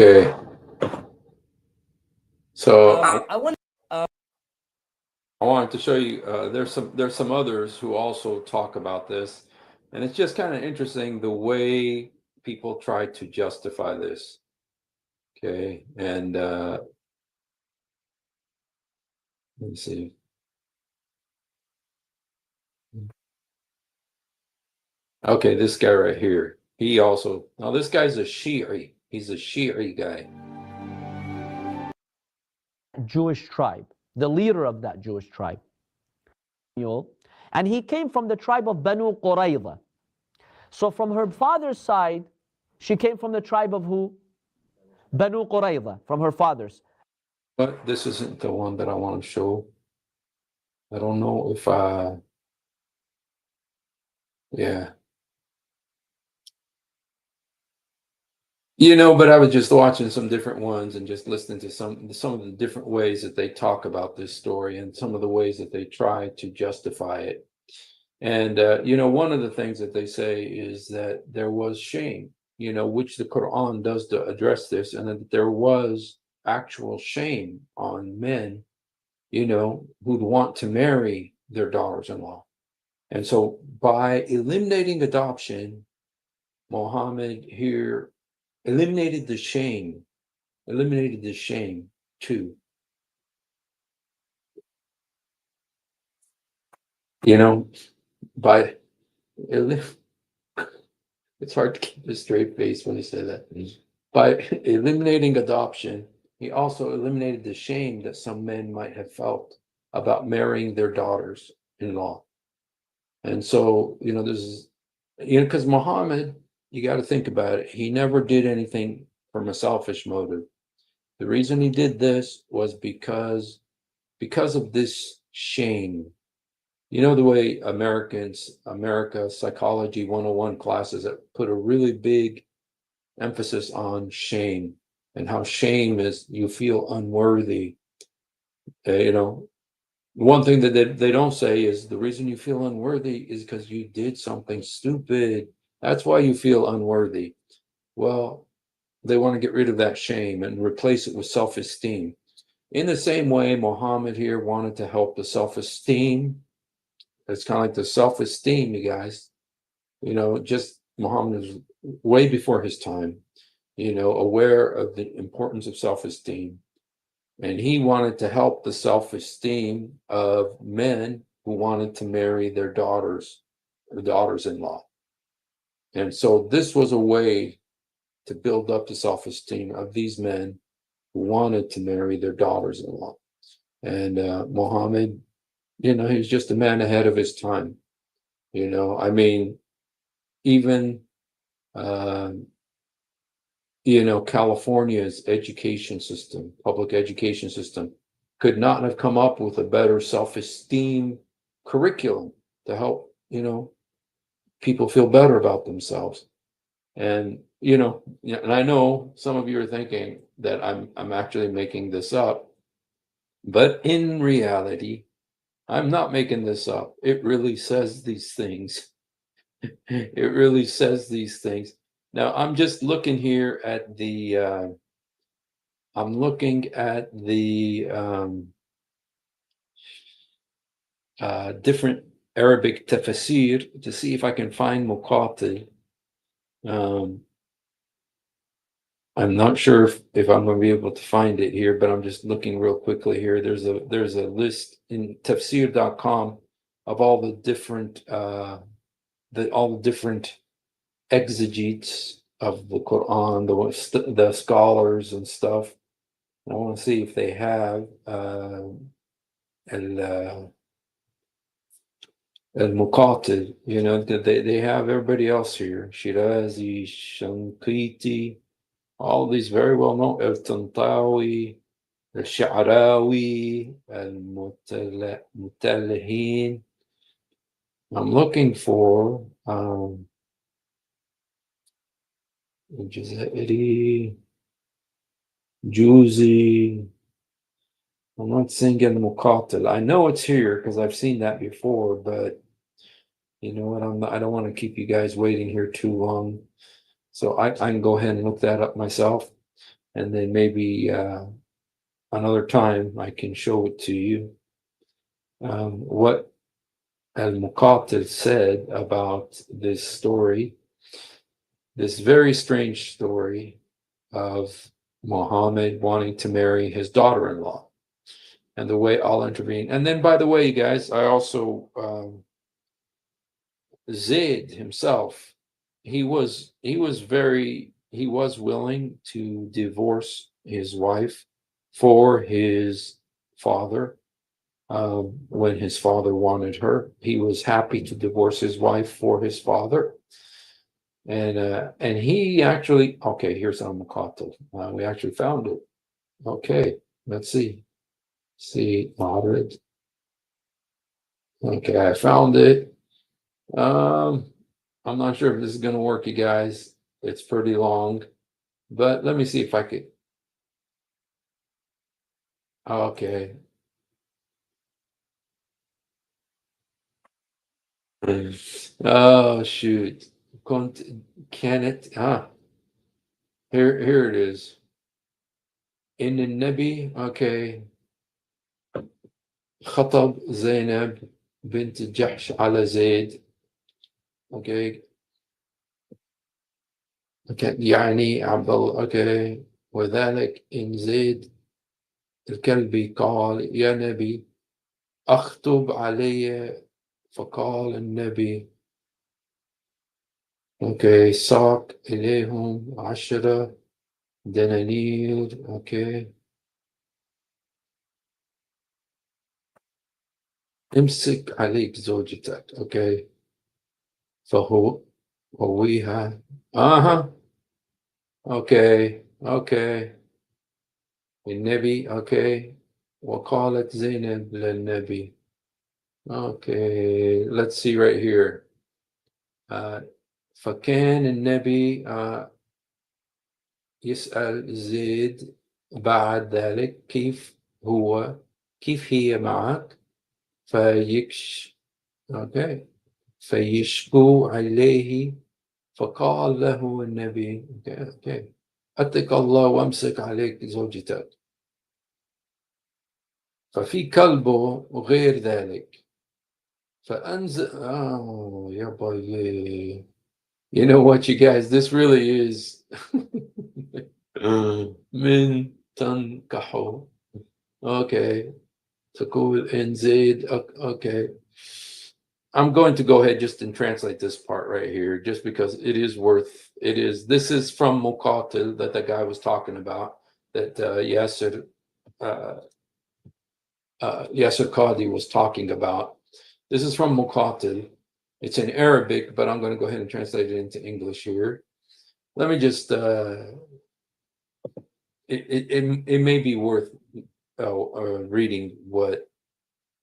Okay. So I want. I wanted to show you, there's some others who also talk about this, and it's just kind of interesting the way people try to justify this. Okay, and let me see. Okay, this guy right here. He also, now this guy's a Shi'i. He's a Shi'i guy. Jewish tribe, the leader of that Jewish tribe. And he came from the tribe of Banu Qurayza. So from her father's side, she came from the tribe of who? Banu Qurayza, from her father's. But this isn't the one that I want to show. I don't know if yeah. But I was just watching some different ones and just listening to some of the different ways that they talk about this story and some of the ways that they try to justify it. And one of the things that they say is that there was shame, which the Quran does to address this, and that there was actual shame on men, who'd want to marry their daughters-in-law. And so by eliminating adoption, Mohammed here eliminated the shame too. By it's hard to keep a straight face when you say that. By eliminating adoption, he also eliminated the shame that some men might have felt about marrying their daughters-in-law. And so, this is, because Muhammad, you got to think about it, he never did anything from a selfish motive. The reason he did this was because of this shame. The way America Psychology 101 classes that put a really big emphasis on shame, and how shame is you feel unworthy. One thing that they don't say is the reason you feel unworthy is because you did something stupid. That's why you feel unworthy. Well, they want to get rid of that shame and replace it with self-esteem. In the same way, Muhammad here wanted to help the self-esteem. It's kind of like the self-esteem, you guys. Just Muhammad is way before his time, aware of the importance of self-esteem. And he wanted to help the self-esteem of men who wanted to marry their daughters-in-law. And so this was a way to build up the self-esteem of these men who wanted to marry their daughters-in-law. And Muhammad, he was just a man ahead of his time. Even California's education system, public education system, could not have come up with a better self-esteem curriculum to help, people feel better about themselves. And, and I know some of you are thinking that I'm actually making this up, but in reality, I'm not making this up. It really says these things. It really says these things. Now, I'm just looking here at the different Arabic tafsir to see if I can find muqatil. I'm not sure if I'm going to be able to find it here, but I'm just looking real quickly here. There's a list in tafsir.com of all the different exegetes of the Quran, the scholars and stuff. I want to see if they have al-Muqatil, they have everybody else here. Shirazi, Shankiti, all these very well known, al-Tantawi, al-Sha'rawi, al-Mutalihin. I'm looking for Jazairi, Juzi. I'm not seeing al-Muqatil. I know it's here because I've seen that before, but you know what? I don't want to keep you guys waiting here too long. So I can go ahead and look that up myself, and then maybe another time I can show it to you. What Al-Muqatil said about this story, this very strange story of Muhammad wanting to marry his daughter-in-law, and the way Allah intervened. And then, by the way, you guys, I also Zayd himself, he was willing to divorce his wife for his father. When his father wanted her, he was happy to divorce his wife for his father. And he actually, okay, here's Al-Muqatil. We actually found it. Okay, let's see. See, moderate. Okay, I found it. I'm not sure if this is going to work, you guys. It's pretty long, but let me see if I could. Okay. Oh, shoot. Can it? Here it is. In the Nabi, okay. خطب زينب بنت جحش على زيد. Okay. Okay. يعني عبد الله. Okay. وذلك إن زيد الكلبي قال يا نبي أخطب علي. فقال النبي اوكي ساق إليهم 10 دنانير. اوكي امسك عليك زوجتك. اوكي فهو هويها. اوكي النبي. اوكي وقالت زينب للنبي. Okay, let's see right here. فكان النبي يسأل زيد بعد ذلك كيف هي معك فيشكو عليه. فقال له النبي اتق الله وامسك عليك زوجتك. ففي كلبه وغير ذلك فأنزل. يا boy. You know what, you guys, this really is من تنكحوا. Okay. تقول إن زيد. Okay. I'm going to go ahead just and translate this part right here, just because this is from Muqatil that the guy was talking about, that Yasser Qadi was talking about. This is from Muqatil. It's in Arabic, but I'm going to go ahead and translate it into English here. Let me just, it may be worth reading what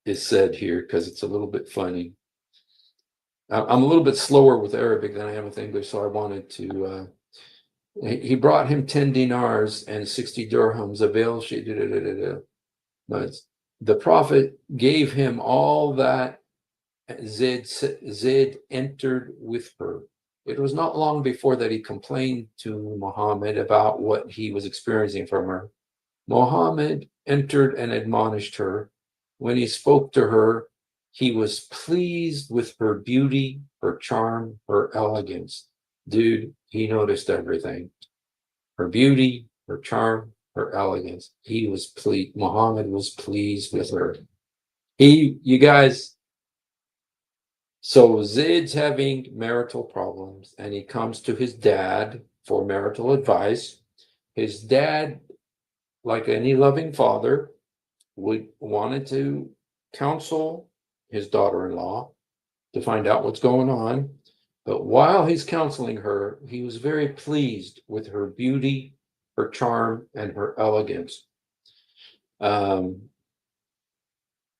is said here, because it's a little bit funny. I'm a little bit slower with Arabic than I am with English, so I wanted to. He brought him 10 dinars and 60 dirhams. But the Prophet gave him all that. Zayd entered with her. It was not long before that he complained to Muhammad about what he was experiencing from her. Muhammad entered and admonished her. When he spoke to her, he was pleased with her beauty, her charm, her elegance. Dude, he noticed everything. Her beauty, her charm, her elegance. He was pleased. Muhammad was pleased with her. You guys, so Zayd's having marital problems, and he comes to his dad for marital advice. His dad, like any loving father, wanted to counsel his daughter-in-law to find out what's going on. But while he's counseling her, he was very pleased with her beauty, her charm, and her elegance.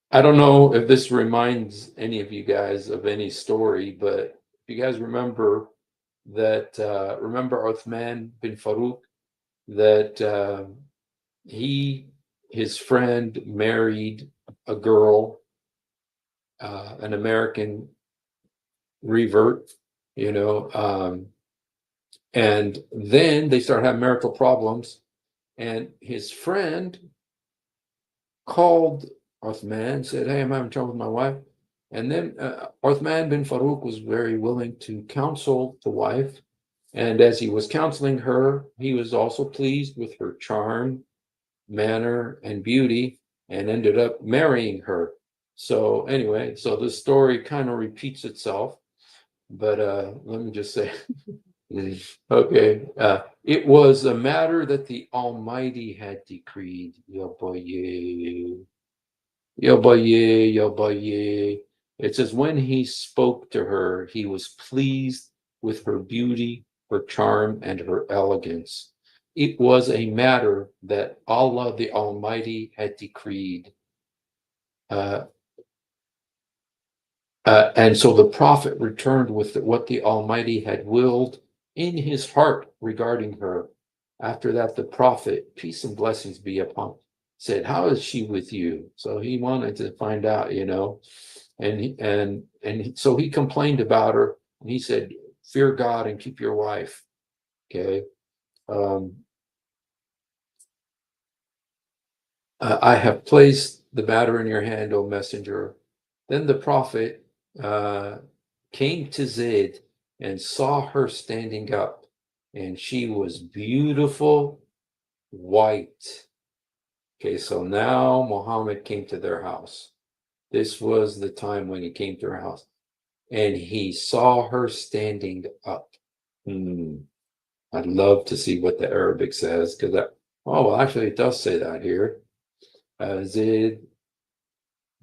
I don't know if this reminds any of you guys of any story, but if you guys remember that, remember Uthman bin Farouk, that his friend married a girl, an American revert, and then they started having marital problems, and his friend called Uthman, said, hey, I'm having trouble with my wife. And then Uthman bin Farouk was very willing to counsel the wife. And as he was counseling her, he was also pleased with her charm, manner, and beauty, and ended up marrying her. So anyway, so the story kind of repeats itself. But let me just say, okay, it was a matter that the Almighty had decreed. Yabaye, yabaye, yabaye. It says, when he spoke to her, he was pleased with her beauty, her charm, and her elegance. It was a matter that Allah the Almighty had decreed. And so the prophet returned with what the Almighty had willed in his heart regarding her. After that, the prophet, peace and blessings be upon, said, how is she with you? So he wanted to find out, so he complained about her, and he said, fear God and keep your wife. Okay. I have placed the matter in your hand, O messenger. Then the prophet came to Zayd and saw her standing up, and she was beautiful, white. Okay, so now Muhammad came to their house. This was the time when he came to her house, and he saw her standing up. I'd love to see what the Arabic says, because actually it does say that here. Zayd,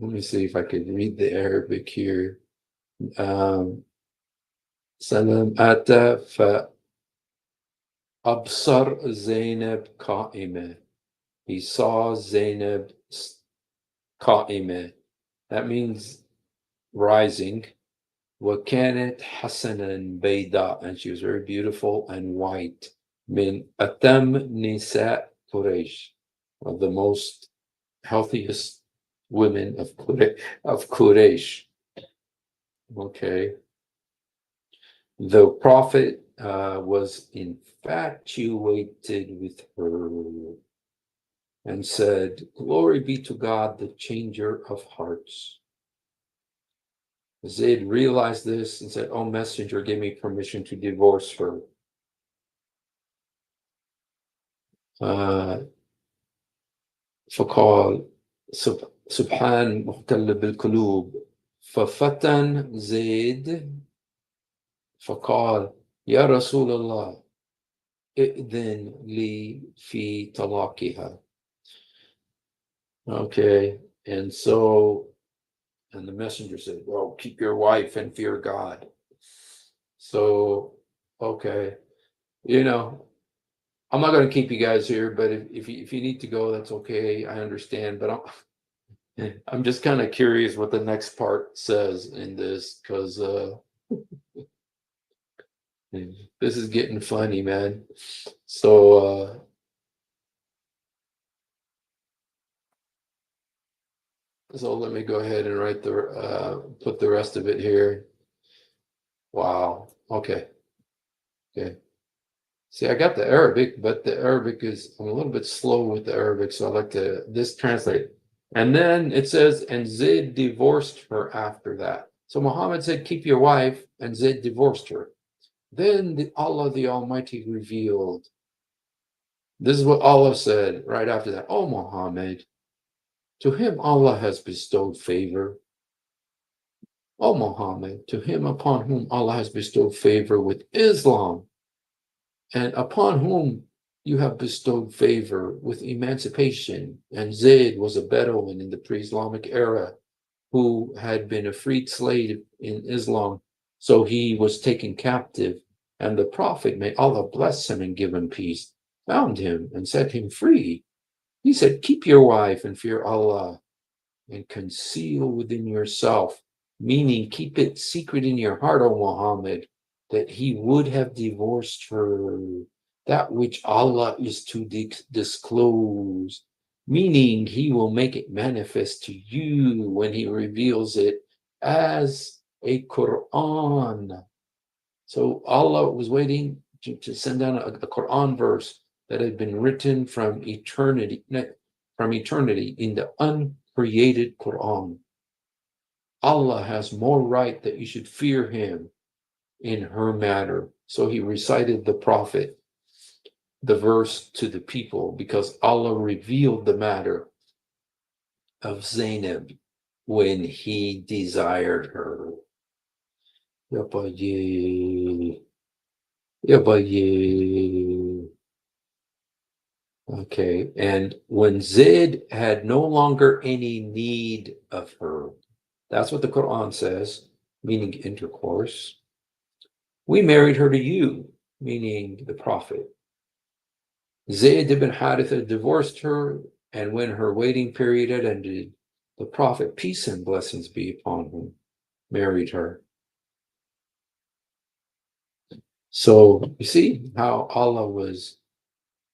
let me see if I could read the Arabic here. سلام أتى فأبصر زينب قائمة. He saw Zainab قائمة. That means rising. وكانت حسنا بيضاء, and she was very beautiful and white. من أتم نساء قريش, of the most healthiest women of Quraysh. Okay. The prophet was infatuated with her and said, glory be to God, the changer of hearts. Zayd realized this and said, oh messenger, give me permission to divorce her. فقال سبحان محتل بالقلوب ففتن زيد فقال يا رسول الله ائذن لي في طلاقها. Okay, and the messenger said, well, keep your wife and fear God. So, okay, I'm not going to keep you guys here, but if you need to go, that's okay. I understand, but I'm just kind of curious what the next part says in this, because this is getting funny, man. So let me go ahead and write put the rest of it here. Wow. Okay. See, I got the Arabic, but the Arabic I'm a little bit slow with the Arabic, so I like this translate. And then it says, and Zayd divorced her after that. So Muhammad said, keep your wife, and Zayd divorced her. Then Allah the Almighty revealed. This is what Allah said right after that. Oh, Muhammad, to him Allah has bestowed favor. Oh, Muhammad, to him upon whom Allah has bestowed favor with Islam, and upon whom you have bestowed favor with emancipation. And Zayd was a Bedouin in the pre-Islamic era who had been a freed slave in Islam. So he was taken captive, and the Prophet, may Allah bless him and give him peace, found him and set him free. He said, keep your wife and fear Allah, and conceal within yourself, meaning keep it secret in your heart, O Muhammad, that he would have divorced her, that which Allah is to disclose, meaning he will make it manifest to you when he reveals it as a Quran. So Allah was waiting to send down a Quran verse that had been written from eternity, from eternity in the uncreated Quran. Allah has more right that you should fear him in her matter. So he recited the Prophet, the verse to the people, because Allah revealed the matter of Zainab when he desired her. Yabaye. Yabaye. Okay, and when Zayd had no longer any need of her, that's what the Quran says, meaning intercourse. We married her to you, meaning the Prophet. Zayd ibn Haritha divorced her, and when her waiting period had ended, the Prophet, peace and blessings be upon him, married her. So you see how Allah was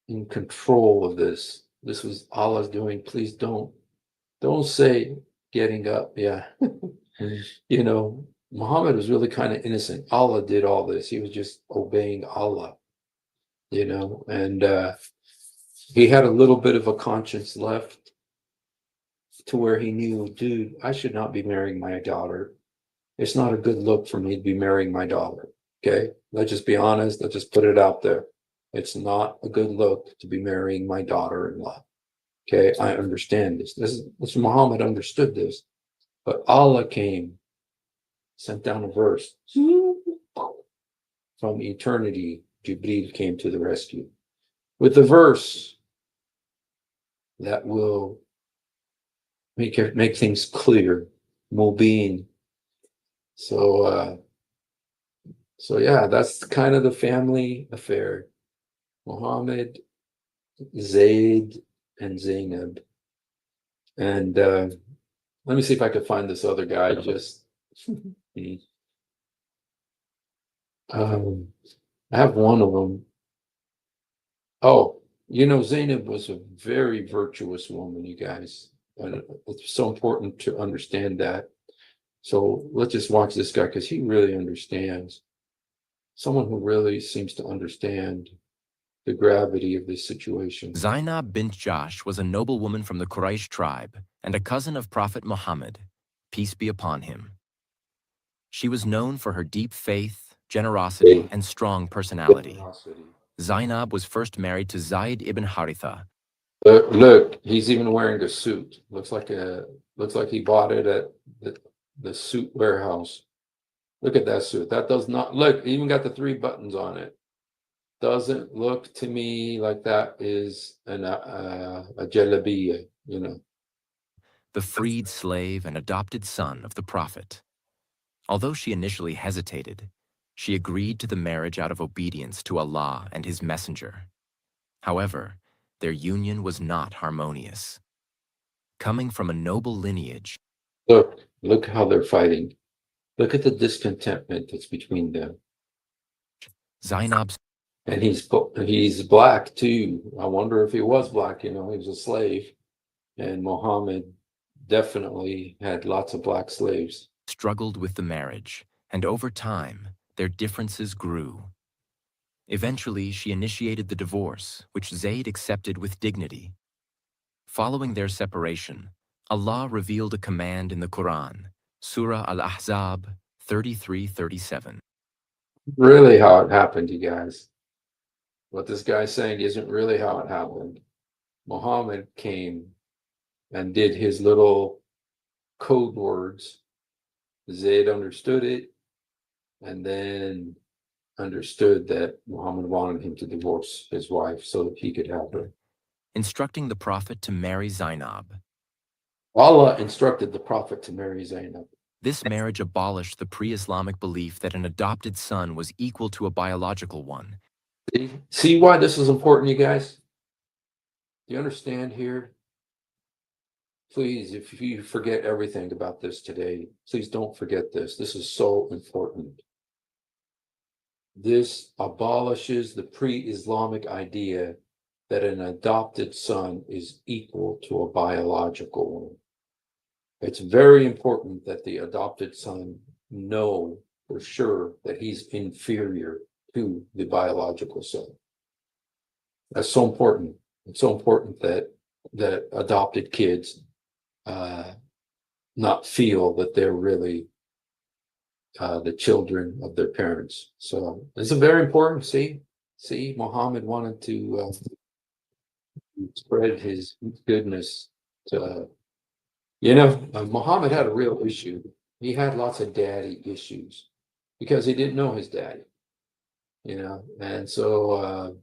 in control of this. This was Allah's doing. Please don't say getting up. Yeah. You know, Muhammad was really kind of innocent. Allah did all this. He was just obeying Allah, you know, and he had a little bit of a conscience left to where he knew, dude, I should not be marrying my daughter. It's not a good look for me to be marrying my daughter. Okay. Let's just be honest. Let's just put it out there. It's not a good look to be marrying my daughter-in-law. Okay. I understand this. This Muhammad understood this, but Allah came, sent down a verse from eternity. Jibreel came to the rescue with the verse that will make things clear. Mubin. So yeah, that's kind of the family affair. Mohammed, Zayd, and Zainab. And let me see if I could find this other guy. Just I have one of them. Oh, you know, Zainab was a very virtuous woman, you guys. And it's so important to understand that. So let's just watch this guy because he really understands. Someone who really seems to understand the gravity of this situation. Zainab bint Jahsh was a noblewoman from the Quraysh tribe and a cousin of Prophet Muhammad, peace be upon him. She was known for her deep faith, generosity, and strong personality. Zainab was first married to Zayd ibn Haritha. Look, he's even wearing a suit. Looks like he bought it at the suit warehouse. Look at that suit. That does not look. Even got the 3 buttons on it. Doesn't look to me like that is a jalabiya, you know. The freed slave and adopted son of the Prophet. Although she initially hesitated, she agreed to the marriage out of obedience to Allah and His Messenger. However, their union was not harmonious. Coming from a noble lineage, Look how they're fighting. Look at the discontentment that's between them. Zainab's And he's black too. I wonder if he was black, you know, he was a slave. And Muhammad definitely had lots of black slaves. struggled with the marriage, and over time, their differences grew. Eventually, she initiated the divorce, which Zayd accepted with dignity. Following their separation, Allah revealed a command in the Quran, Surah Al-Ahzab 33:37. Really how it happened, you guys. What this guy's saying isn't really how it happened. Muhammad came and did his little code words. Zayd understood it and then understood that Muhammad wanted him to divorce his wife so that he could have her. Instructing the Prophet to marry Zainab. Allah instructed the Prophet to marry Zainab. This marriage abolished the pre-Islamic belief that an adopted son was equal to a biological one. See why this is important, you guys? Do you understand here? Please, if you forget everything about this today, please don't forget this. This is so important. This abolishes the pre-Islamic idea that an adopted son is equal to a biological one. It's very important that the adopted son know for sure that he's inferior to the biological son. That's so important. It's so important that that adopted kids not feel that they're really the children of their parents. So it's a very important. See, Muhammad wanted to spread his goodness to. Muhammad had a real issue. He had lots of daddy issues because he didn't know his daddy. And so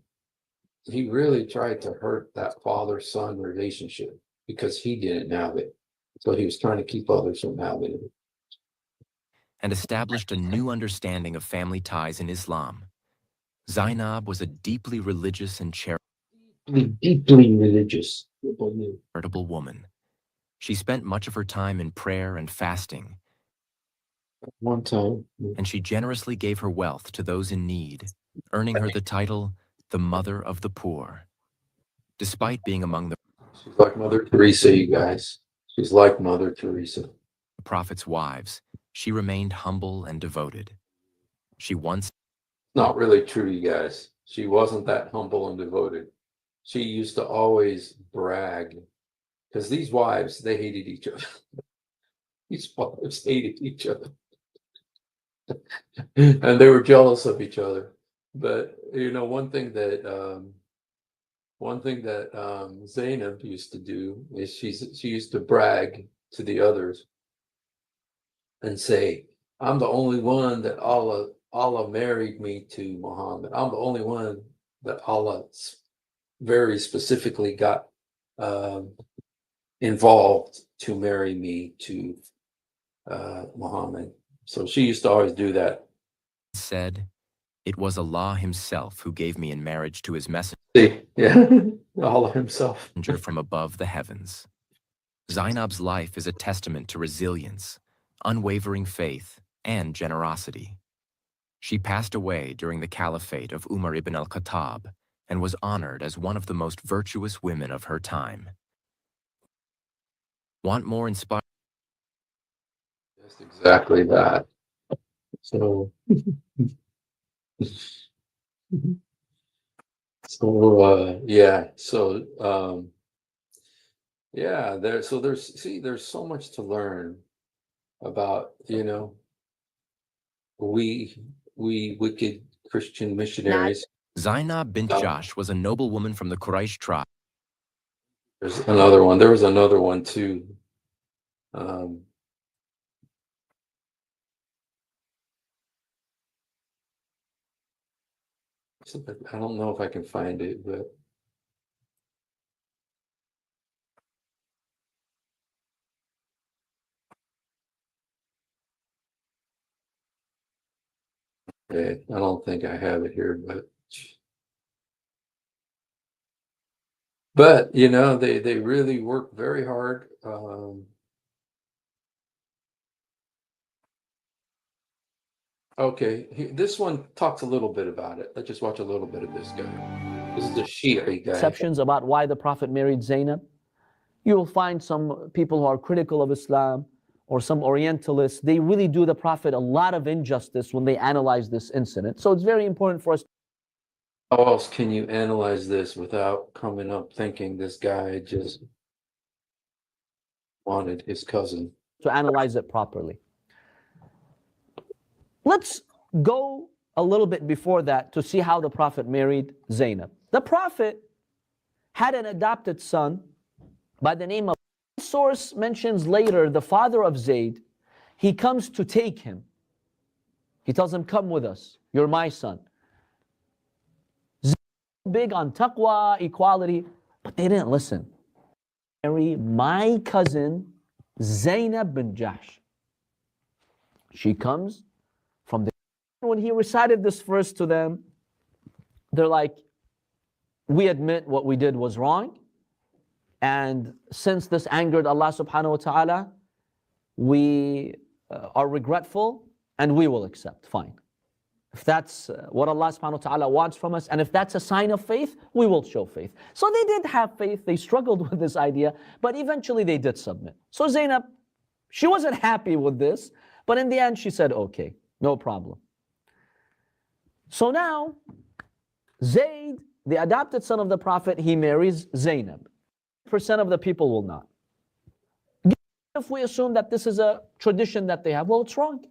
he really tried to hurt that father-son relationship because he didn't have it. So he was trying to keep others from having it. And established a new understanding of family ties in Islam. Zainab was a deeply religious and Deeply religious. charitable woman. She spent much of her time in prayer and fasting, One time. and she generously gave her wealth to those in need, earning her the title, the Mother of the Poor. Despite being among the She's like Mother Teresa, you guys. She's like Mother Teresa. Prophet's wives, she remained humble and devoted. She once Not really true, you guys. She wasn't that humble and devoted. She used to always brag because these wives, they hated each other. These wives hated each other. And they were jealous of each other. But one thing that Zainab used to do is she used to brag to the others and say, "I'm the only one that Allah married me to Muhammad. I'm the only one that Allah very specifically got involved to marry me to Muhammad." So she used to always do that. said, "It was Allah Himself who gave me in marriage to His messenger See, yeah, Allah himself. from above the heavens." Zainab's life is a testament to resilience, unwavering faith, and generosity. She passed away during the caliphate of Umar ibn al-Khattab and was honored as one of the most virtuous women of her time. Want more inspiring? Just exactly that. So, yeah. So, yeah. There's so much to learn about, we wicked Christian missionaries. Zainab bint Jahsh was a noblewoman from the Quraysh tribe. There's another one. There was another one too. I don't know if I can find it, but I don't think I have it here, but they really work very hard. Okay, this one talks a little bit about it. Let's just watch a little bit of this guy. This is the Shi'i guy. Exceptions about why the Prophet married Zainab. You will find some people who are critical of Islam or some Orientalists. They really do the Prophet a lot of injustice when they analyze this incident. So it's very important for us. How else can you analyze this without coming up thinking this guy just wanted his cousin? To analyze it properly. Let's go a little bit before that to see how the Prophet married Zainab. The Prophet had an adopted son by the name of, source mentions later, the father of Zayd. He comes to take him. He tells him, "Come with us, you're my son." Zayd big on taqwa, equality, but they didn't listen. Marry my cousin Zainab bin Jahsh. She comes from the, when he recited this verse to them, they're like, "We admit what we did was wrong, and since this angered Allah subhanahu wa ta'ala, we are regretful and we will accept." Fine. If that's what Allah subhanahu wa ta'ala wants from us, and if that's a sign of faith, we will show faith. So they did have faith, they struggled with this idea, but eventually they did submit. So Zainab, she wasn't happy with this, but in the end she said, "Okay, no problem." So now, Zayd, the adopted son of the Prophet, he marries Zainab. percent of the people will not. If we assume that this is a tradition that they have, well, it's wrong.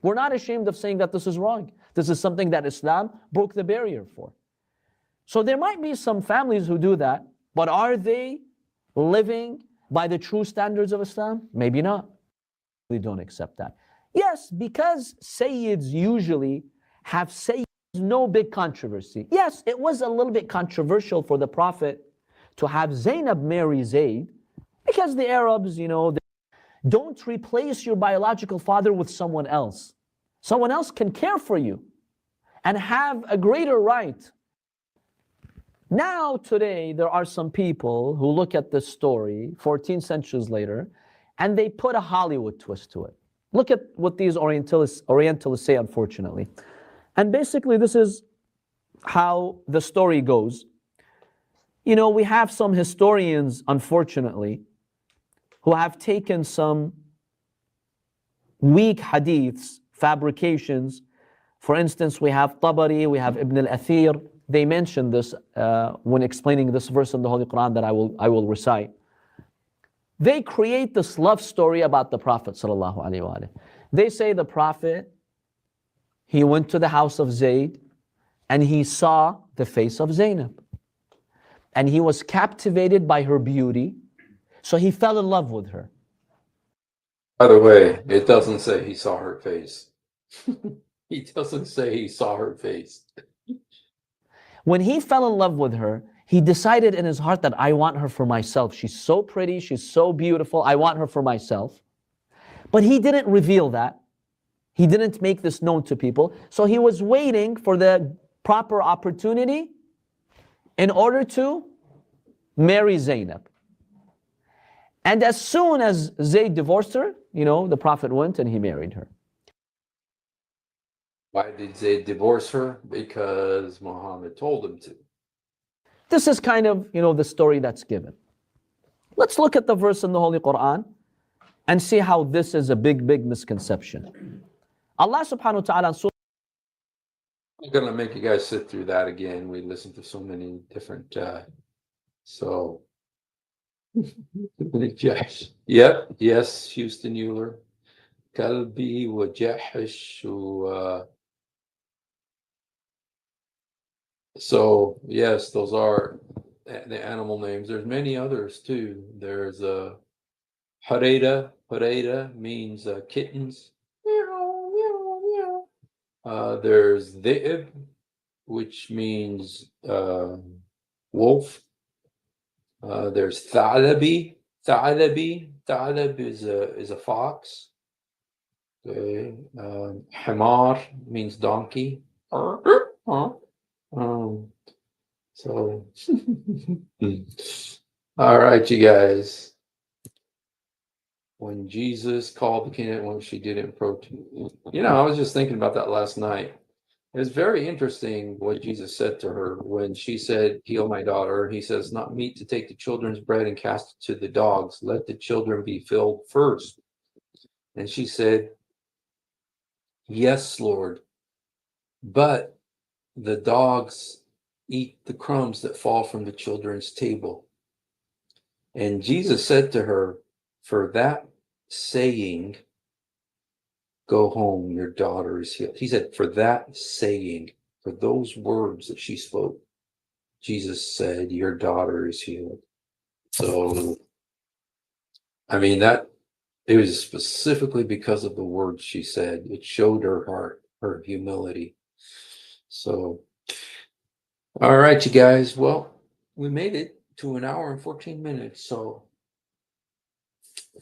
We're not ashamed of saying that this is wrong. This is something that Islam broke the barrier for. So there might be some families who do that, but are they living by the true standards of Islam? Maybe not. We don't accept that. Yes, because Sayyids usually have Sayyids, no big controversy. Yes, it was a little bit controversial for the Prophet to have Zainab marry Zayd, because the Arabs, they don't replace your biological father with someone else. Someone else can care for you and have a greater right. Now, today, there are some people who look at this story 14 centuries later, and they put a Hollywood twist to it. Look at what these Orientalists say, unfortunately. And basically, this is how the story goes. We have some historians, unfortunately, who have taken some weak hadiths, fabrications. For instance, we have Tabari, we have Ibn al-Athir. They mention this when explaining this verse in the Holy Quran that I will recite. They create this love story about the Prophet sallallahu alaihi wasallam. They say the Prophet, he went to the house of Zayd and he saw the face of Zainab. And he was captivated by her beauty, so he fell in love with her. By the way, it doesn't say he saw her face. He doesn't say he saw her face. When he fell in love with her, he decided in his heart that I want her for myself. She's so pretty, she's so beautiful, I want her for myself. But he didn't reveal that. He didn't make this known to people. So he was waiting for the proper opportunity in order to marry Zainab. And as soon as Zayd divorced her, the Prophet went and he married her. Why did Zayd divorce her? Because Muhammad told him to. This is kind of, the story that's given. Let's look at the verse in the Holy Quran and see how this is a big, big misconception. Allah subhanahu wa ta'ala, I'm going to make you guys sit through that again. We listened to so many different, Yep, yes, Houston Euler. Kalbi wa Jahish. So, yes, those are the animal names. There's many others too. There's Hareda. Hareda means kittens. There's Dhi'ib, which means wolf. There's Thalabi. Thalab is a fox. Okay. Hamar means donkey. So, all right, you guys. When Jesus called the Canaanite woman, she didn't approach. I was just thinking about that last night. It was very interesting what Jesus said to her when she said, "Heal my daughter." He says, "Not meet to take the children's bread and cast it to the dogs. Let the children be filled first." And she said, "Yes, Lord, but the dogs eat the crumbs that fall from the children's table." And Jesus said to her, "For that saying, go home, your daughter is healed." He said, for that saying, for those words that she spoke, Jesus said, your daughter is healed. So, it was specifically because of the words she said. It showed her heart, her humility. So, all right, you guys. Well, we made it to an hour and 14 minutes. So,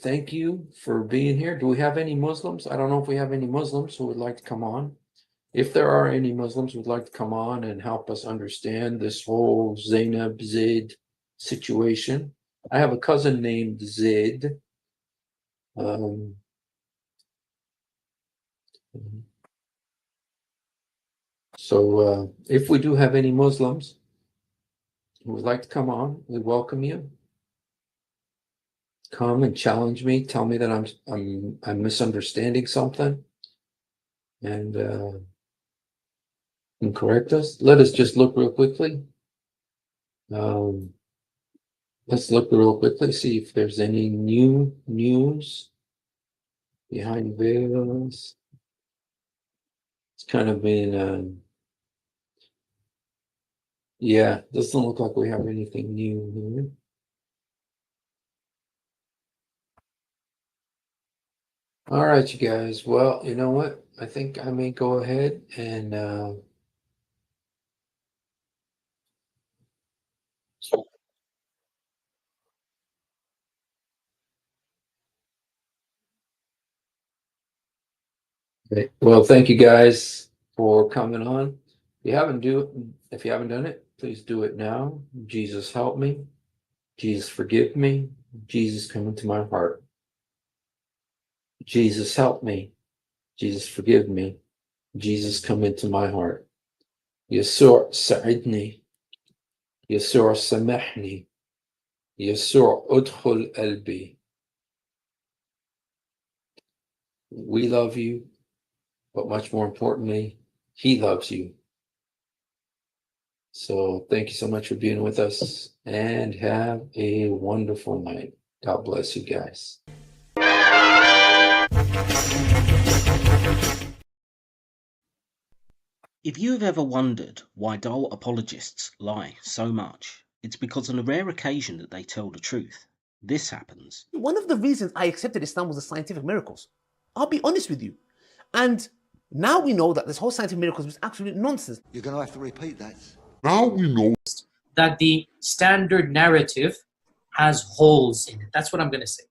thank you for being here. Do we have any Muslims? I don't know if we have any Muslims who would like to come on. If there are any Muslims who would like to come on and help us understand this whole Zainab Zayd situation. I have a cousin named Zayd. So if we do have any Muslims who would like to come on, we welcome you. Come and challenge me. Tell me that I'm misunderstanding something, and correct us. Let us just look real quickly. Let's look real quickly, see if there's any new news behind veils. It's kind of been, yeah, doesn't look like we have anything new here. All right, you guys. Well, you know what? I think I may go ahead and okay. Well, thank you guys for coming on. If you haven't done it, please do it now. Jesus help me. Jesus forgive me. Jesus come into my heart. Jesus help me. Jesus forgive me. Jesus come into my heart. يسوع ساعدني. يسوع سامحني. يسوع ادخل قلبي. We love you, but much more importantly, he loves you. So thank you so much for being with us and have a wonderful night. God bless you guys. If you have ever wondered why dull apologists lie so much, it's because on a rare occasion that they tell the truth, this happens. One of the reasons I accepted Islam was the scientific miracles. I'll be honest with you. And now we know that this whole scientific miracles was absolute nonsense. You're going to have to repeat that. Now we know that the standard narrative has holes in it. That's what I'm going to say.